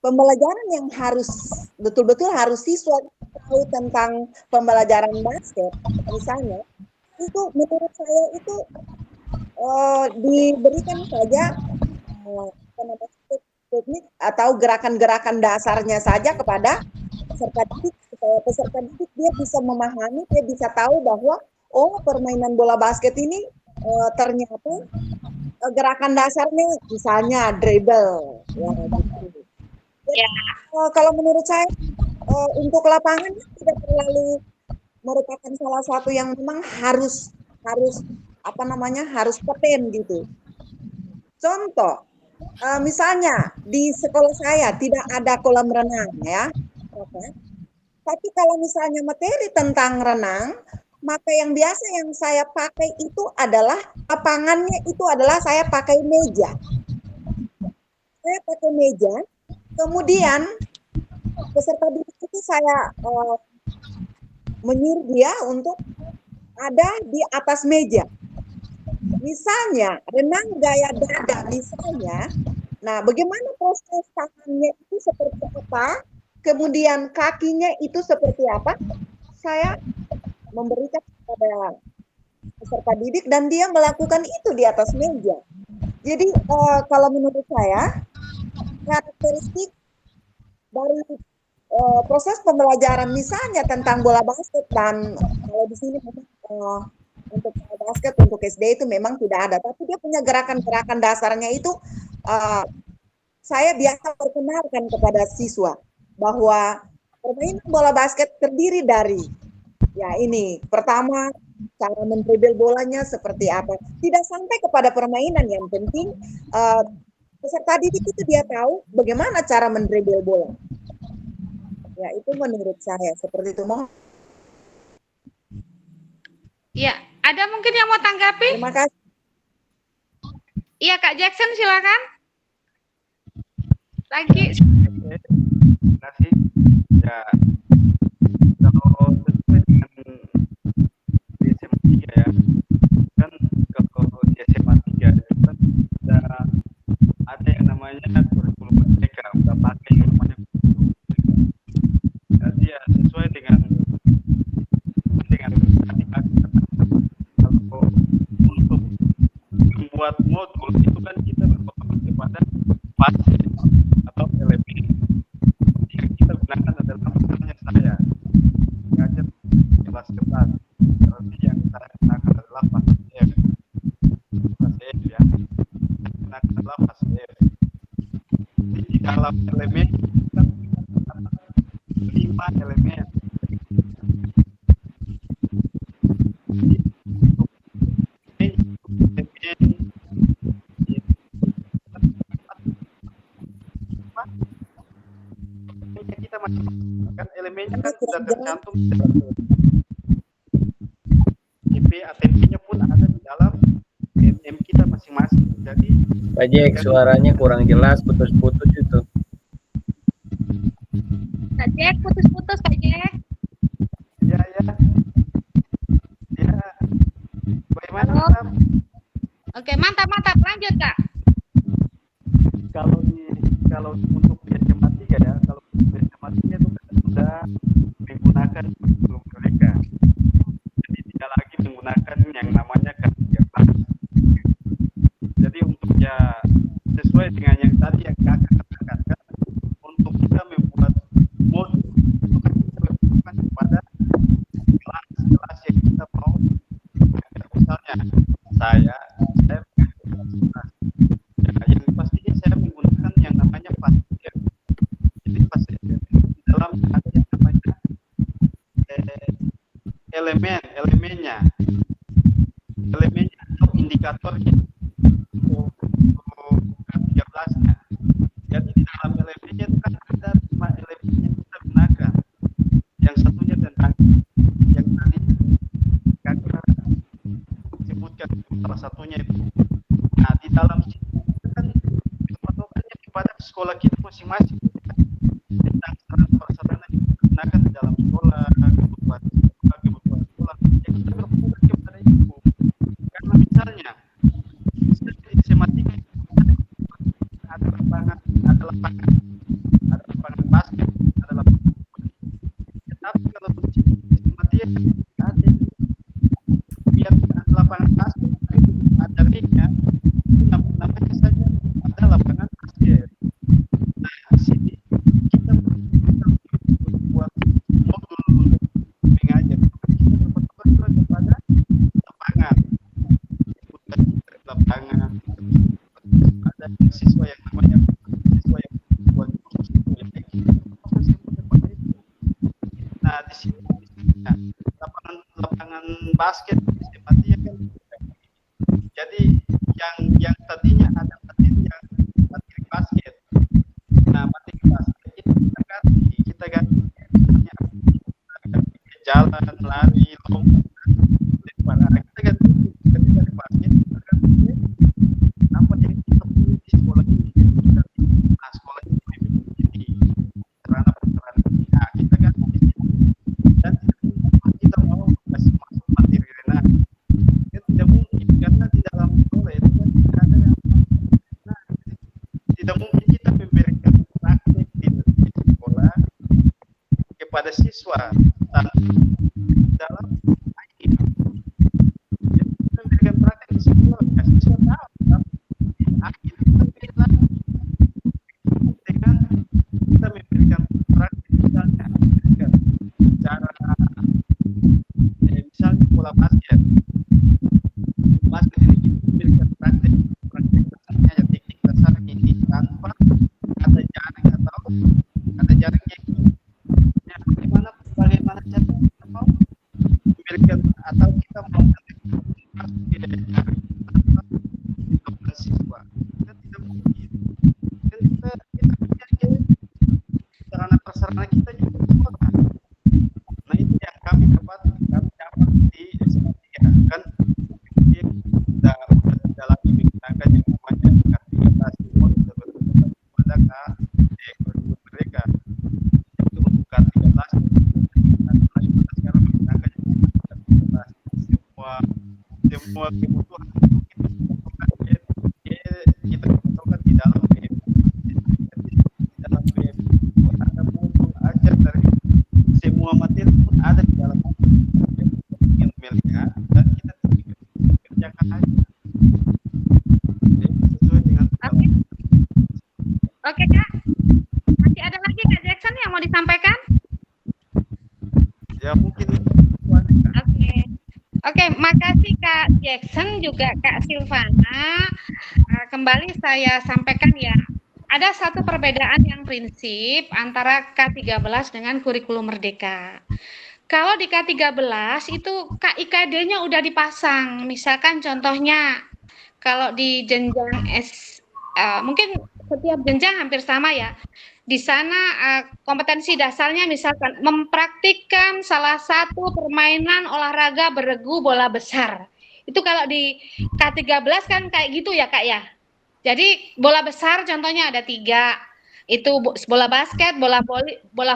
S7: pembelajaran yang harus betul-betul harus siswa tahu tentang pembelajaran basket, misalnya itu menurut saya itu diberikan saja teknik atau gerakan-gerakan dasarnya saja kepada peserta didik, supaya peserta didik dia bisa memahami, dia bisa tahu bahwa permainan bola basket ini ternyata gerakan dasarnya misalnya dribble ya, gitu. Ya. Kalau menurut saya untuk lapangan tidak terlalu merupakan salah satu yang memang harus harus paten gitu. Contoh, misalnya di sekolah saya tidak ada kolam renang ya, tapi kalau misalnya materi tentang renang, maka yang biasa yang saya pakai itu adalah lapangannya itu adalah saya pakai meja. Saya pakai meja, kemudian peserta didik itu saya menyuruh dia untuk ada di atas meja. misalnya renang gaya dada misalnya, nah bagaimana proses tangannya itu seperti apa, kemudian kakinya itu seperti apa, saya memberikan kepada peserta didik dan dia melakukan itu di atas meja. Jadi kalau menurut saya karakteristik dari proses pembelajaran misalnya tentang bola basket, dan kalau di sini untuk bola basket untuk SD itu memang tidak ada, tapi dia punya gerakan-gerakan dasarnya itu saya biasa perkenalkan kepada siswa bahwa permainan bola basket terdiri dari ya ini pertama cara mendribble bolanya seperti apa, tidak sampai kepada permainan, yang penting peserta didik itu dia tahu bagaimana cara mendribble bola. Ya, itu menurut saya seperti itu.
S2: Ya, ada mungkin yang mau tanggapi?
S7: Terima kasih.
S2: Iya, Kak Jackson silakan. Lagi.
S4: Terima kasih. Ya, kalau sesuai dengan di SMA 3 ya, kan kalau di SMA 3 itu kan sudah ada yang namanya kurikulum merdeka, udah pakai yang namanya kurikulum merdeka. Jadi ya sesuai dengan tadi kalau untuk membuat modul itu kan kita berfokus kepada fase atau elemen yang kita gunakan adalah misalnya saya mengajar kelas berarti yang saya gunakan adalah fase F ya, saya gunakan adalah fase F. Di dalam elemen kita menggunakan 5 elemen. Kita masih kan elemennya kan sudah tercantum IP ATP-nya pun ada di dalam MM kita masing-masing. Jadi
S3: Pak Jack, suaranya kurang jelas, putus-putus itu.
S2: Kak Jack, putus-putus Kak Jack.
S4: ya bagaimana
S2: Halo?
S4: Kak?
S2: Oke, mantap. Lanjut, Kak.
S4: Kalau untuk di SMA 3 ya, kalau di SMA 3 itu kan sudah menggunakan kurikulum merdeka. Jadi tidak lagi menggunakan yang namanya K13. Jadi untuk ya sesuai dengan yang tadi yang Kakak katakan kan, untuk kita membuat modul itu kan kita berfokus kepada kelas yang kita mau. Misalnya saya mengajar kelas. Ya, yang pastinya saya menggunakan yang namanya fase F. Jadi fase F di dalam ada yang namanya elemennya atau indikatornya untuk K13-nya. Jadi di dalam elemennya itu kan ada 5 elemen yang kita gunakan. Yang satunya tentang yang tadi Kakak sebutkan salah satunya itu. Nah, di dalam situ kan patokannya kepada sekolah kita masing-masing tentang sarana-sarana yang digunakan di dalam sekolah, kebutuhan sekolah yang kita berfokus kepada itu. Karena misalnya di SMA 3 ada lapangan basket, ada lapangan voli. Tetapi kalau di SMA 3 ada biar ada lapangan basket, ada ringnya, namanya saja ada lapangan basket. Nah, di sini kita buat modul untuk mengajar. Kita berfokus kepada lapangan, lapangan. Ada siswa yang namanya siswa yang buat kursus itu yang fokus kepada itu. Nah, di sini lapangan basket di SMA 3 kan. Jadi yang tadinya ada materi basket. Nah, materi basket itu kita ganti misalnya jalan, lari, lompat, lempar. Kita ganti ketika di basket kita ganti apa yang kita punya di sekolah ini. Kita nah, sekolah ini memiliki sarana-prasarana. Nah, kita ganti di situ. Dan kita mau kasih masuk materi renang. Kan tidak mungkin karena di dalam siswa dalam IT. Jadi kita memberikan praktek di sekolah, ya siswa tahu, tapi IT itu kan beda dengan kita memberikan praktek misalnya cara misalnya bola basket ini kita memberikan praktek dasarnya ya teknik dasarnya ini tanpa ada jaring atau ada jaringnya itu ya, bagaimana cara kita mau memberikan atau kita mau tidak jaring untuk siswa kita tidak mungkin dan kita menjadi sarana prasarana kita juga sekolah. Nah itu yang kami dapat di SMA 3 kan kita dalam menggunakan yang namanya K13 Timur pada kurikulum mereka itu untuk K13 sekarang menggunakan yang namanya K13 semua kebutuhan itu kita masukkan di dalam BM itu ada modul ajar dari semua materi pun ada di dalam yang melihat dan kita kerjakan aja sesuai dengan
S2: Oke Kak, masih ada lagi Kak Jackson yang mau disampaikan?
S4: ya mungkin itu aja, Kak.
S2: Oke, makasih Kak Jackson juga Kak Silvana. Kembali saya sampaikan ya, ada satu perbedaan yang prinsip antara K13 dengan kurikulum merdeka. Kalau di K13 itu KIKD-nya udah dipasang, misalkan contohnya kalau di jenjang mungkin setiap jenjang hampir sama ya. Di sana kompetensi dasarnya misalkan mempraktikkan salah satu permainan olahraga beregu bola besar. Itu kalau di K13 kan kayak gitu ya Kak ya. Jadi bola besar contohnya ada 3. Itu bola basket, bola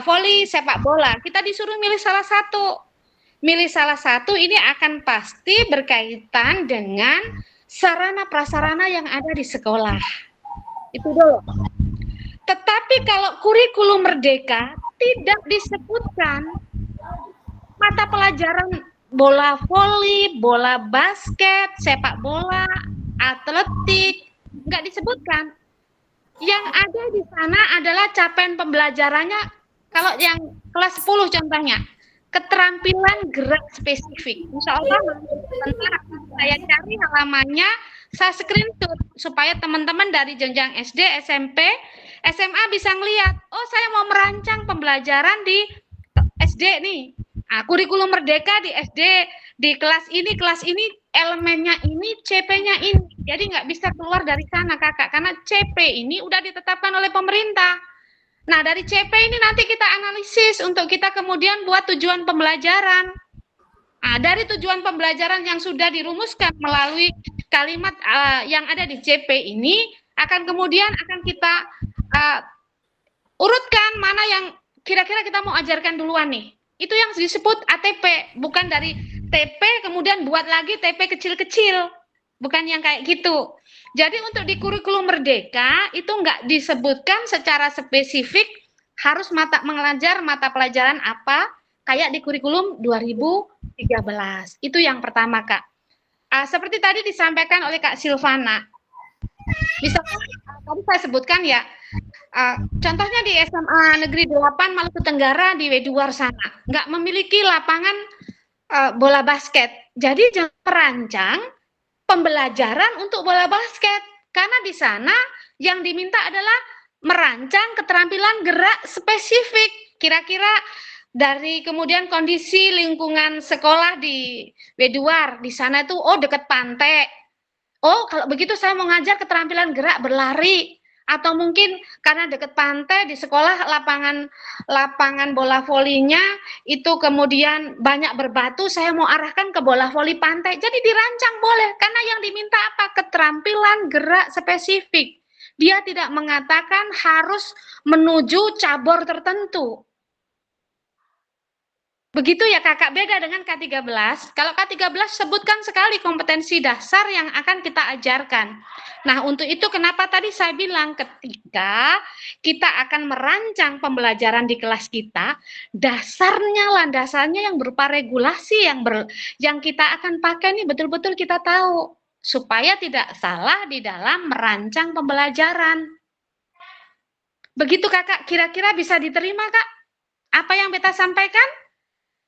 S2: voli, sepak bola. Kita disuruh milih salah satu. Milih salah satu ini akan pasti berkaitan dengan sarana prasarana yang ada di sekolah. Itu dulu. Tetapi kalau kurikulum merdeka tidak disebutkan mata pelajaran bola voli, bola basket, sepak bola, atletik, nggak disebutkan. Yang ada di sana adalah capaian pembelajarannya, kalau yang kelas 10 contohnya, keterampilan gerak spesifik. Insya Allah sebentar saya cari halamannya, saya screenshot supaya teman-teman dari jenjang SD, SMP, SMA bisa ngelihat, oh saya mau merancang pembelajaran di SD nih. Nah, kurikulum merdeka di SD, di kelas ini elemennya ini, CP-nya ini. Jadi nggak bisa keluar dari sana kakak, karena CP ini udah ditetapkan oleh pemerintah. Nah dari CP ini nanti kita analisis untuk kita kemudian buat tujuan pembelajaran. Nah, dari tujuan pembelajaran yang sudah dirumuskan melalui kalimat yang ada di CP ini, akan kemudian akan kita urutkan mana yang kira-kira kita mau ajarkan duluan nih. Itu yang disebut ATP, bukan dari TP kemudian buat lagi TP kecil-kecil, bukan yang kayak gitu. Jadi untuk di kurikulum merdeka itu nggak disebutkan secara spesifik harus mengajar mata pelajaran apa kayak di kurikulum 2013. Itu yang pertama Kak. Seperti tadi disampaikan oleh Kak Silvana, misalkan tadi saya sebutkan ya, contohnya di SMA Negeri 8 Maluku Tenggara di Weduar sana, nggak memiliki lapangan bola basket. Jadi jangan merancang pembelajaran untuk bola basket, karena di sana yang diminta adalah merancang keterampilan gerak spesifik. Kira-kira dari kemudian kondisi lingkungan sekolah di Weduar, di sana itu dekat pantai. Oh, kalau begitu saya mau ngajar keterampilan gerak berlari. Atau mungkin karena dekat pantai di sekolah lapangan bola volinya itu kemudian banyak berbatu, saya mau arahkan ke bola voli pantai. Jadi dirancang boleh, karena yang diminta apa? Keterampilan gerak spesifik. Dia tidak mengatakan harus menuju cabur tertentu. Begitu ya kakak, beda dengan K13. Kalau K13 sebutkan sekali kompetensi dasar yang akan kita ajarkan. Nah, untuk itu kenapa tadi saya bilang ketika kita akan merancang pembelajaran di kelas kita, dasarnya landasannya yang berupa regulasi yang kita akan pakai ini betul-betul kita tahu. Supaya tidak salah di dalam merancang pembelajaran. Begitu kakak, kira-kira bisa diterima kak? Apa yang beta sampaikan?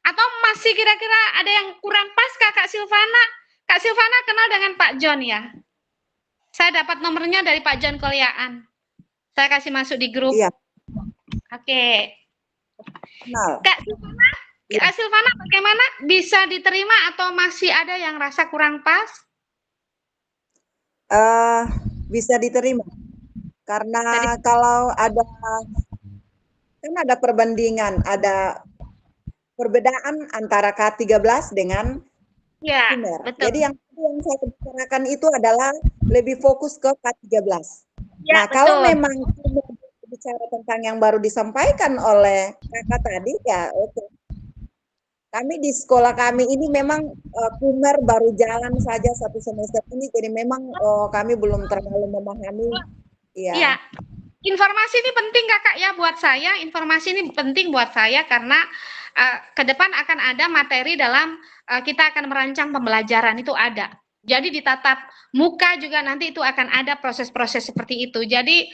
S2: Atau masih kira-kira ada yang kurang pas Kak Silvana? Kak Silvana kenal dengan Pak John ya? Saya dapat nomornya dari Pak John Kolyaan. Saya kasih masuk di grup.
S7: Iya.
S2: Oke.
S7: Kenal.
S2: Kak Silvana bagaimana? Bisa diterima atau masih ada yang rasa kurang pas?
S7: Bisa diterima. Karena kalau ada perbandingan, ada perbedaan antara K13 dengan Kumer.
S2: Betul.
S7: Jadi yang saya bicarakan itu adalah lebih fokus ke K13.
S2: Ya,
S7: nah, kalau
S2: betul.
S7: memang bicara tentang yang baru disampaikan oleh kakak tadi, ya oke. Kami di sekolah kami ini memang Kumer baru jalan saja 1 semester ini, jadi memang kami belum terlalu memahami.
S2: Iya. Informasi ini penting kakak ya buat saya. Informasi ini penting buat saya karena ke depan akan ada materi dalam kita akan merancang pembelajaran itu ada. Jadi di tatap muka juga nanti itu akan ada proses-proses seperti itu. Jadi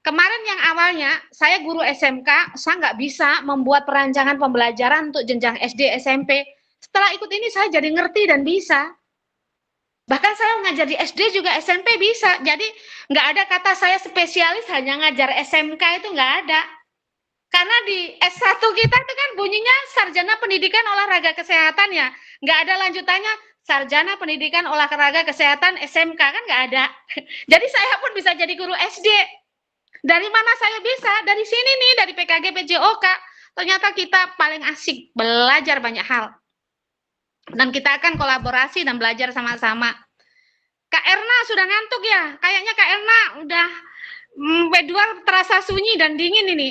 S2: kemarin yang awalnya saya guru SMK, saya nggak bisa membuat perancangan pembelajaran untuk jenjang SD, SMP. Setelah ikut ini saya jadi ngerti dan bisa. Bahkan saya ngajar di SD juga SMP bisa. Jadi nggak ada kata saya spesialis hanya ngajar SMK, itu nggak ada. Karena di S1 kita itu kan bunyinya Sarjana Pendidikan Olahraga Kesehatan ya. Nggak ada lanjutannya Sarjana Pendidikan Olahraga Kesehatan SMK, kan nggak ada. Jadi saya pun bisa jadi guru SD. Dari mana saya bisa? Dari sini nih, dari PKG PJOK. Ternyata kita paling asik belajar banyak hal. Dan kita akan kolaborasi dan belajar sama-sama. Kak Erna sudah ngantuk ya? Kayaknya Kak Erna udah B2 terasa sunyi dan dingin ini.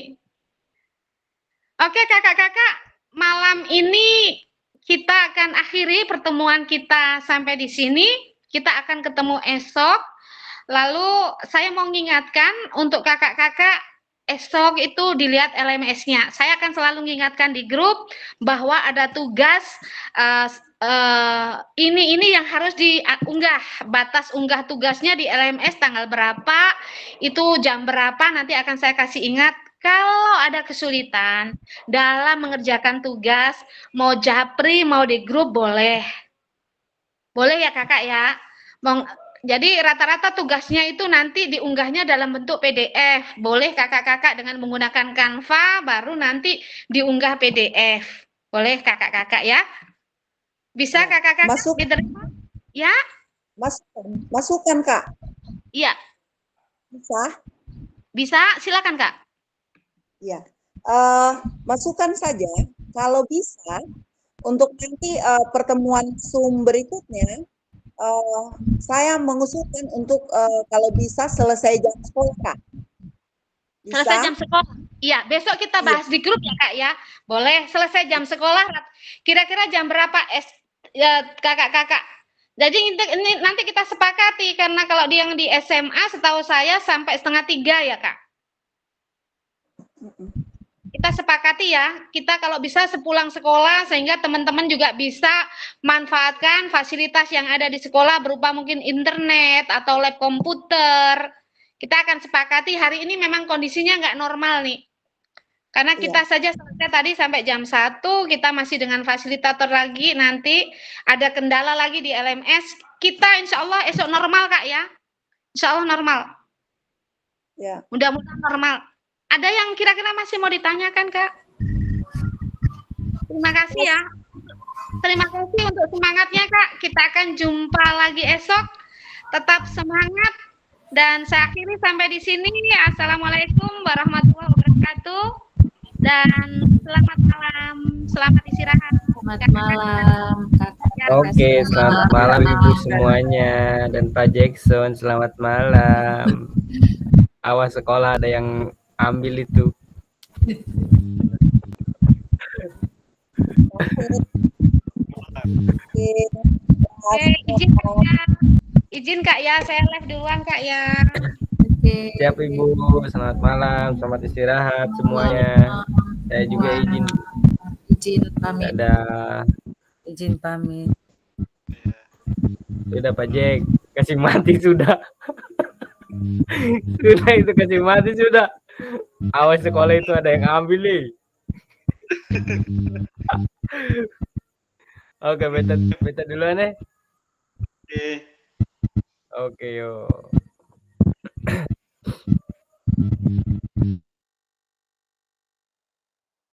S2: Oke kakak-kakak, malam ini kita akan akhiri pertemuan kita sampai di sini. Kita akan ketemu esok. Lalu saya mau mengingatkan untuk kakak-kakak, esok itu dilihat LMS-nya. Saya akan selalu mengingatkan di grup bahwa ada tugas ini yang harus diunggah. Batas unggah tugasnya di LMS tanggal berapa, itu jam berapa, nanti akan saya kasih ingat. Kalau ada kesulitan dalam mengerjakan tugas, mau japri, mau di grup, boleh. Boleh ya kakak ya. Jadi rata-rata tugasnya itu nanti diunggahnya dalam bentuk PDF. Boleh kakak-kakak dengan menggunakan Canva, baru nanti diunggah PDF. Boleh kakak-kakak ya. Bisa kakak-kakak diterima? Ya?
S7: Masukkan Kak.
S2: Iya.
S7: Bisa?
S2: Bisa, silakan Kak.
S7: Iya, masukkan saja. Kalau bisa, untuk nanti pertemuan Zoom berikutnya, saya mengusulkan untuk kalau bisa selesai jam sekolah, Kak. Bisa?
S2: Selesai jam sekolah. Iya, besok kita bahas di grup ya Kak ya. Boleh, selesai jam sekolah. Kira-kira jam berapa kakak-kakak? Jadi ini nanti kita sepakati, karena kalau yang di SMA setahu saya sampai 2:30 ya Kak. Kita sepakati ya, kita kalau bisa sepulang sekolah sehingga teman-teman juga bisa manfaatkan fasilitas yang ada di sekolah berupa mungkin internet atau lab komputer. Kita akan sepakati hari ini memang kondisinya nggak normal nih. Karena kita saja selesai tadi sampai jam 1, kita masih dengan fasilitator lagi, nanti ada kendala lagi di LMS. Kita insya Allah esok normal Kak ya. Insya Allah normal.
S7: Ya.
S2: Mudah-mudahan normal. Ada yang kira-kira masih mau ditanyakan, Kak? Terima kasih ya. Terima kasih untuk semangatnya, Kak. Kita akan jumpa lagi esok. Tetap semangat. Dan saya akhiri sampai di sini. Assalamualaikum warahmatullahi wabarakatuh. Dan selamat malam. Selamat istirahat.
S5: Selamat malam, Kak.
S3: Oke, selamat malam Ibu semuanya. Dan Pak Jackson, selamat malam. Awas sekolah ada yang ambil itu.
S7: Oke.
S2: Oke, izin Kak ya. Izin Kak ya, saya live duluan Kak ya.
S5: Oke.
S3: Siap Ibu, selamat malam, selamat istirahat semuanya. Saya juga izin.
S5: Izin pamit.
S3: Dadah.
S5: Izin pamit.
S3: Sudah Pak Jack, kasih mati sudah. Sudah itu kasih mati sudah. Awas sekolah itu ada yang ambil nih. Oke, beta duluan ya.
S4: Oke.
S3: Oke, yuk.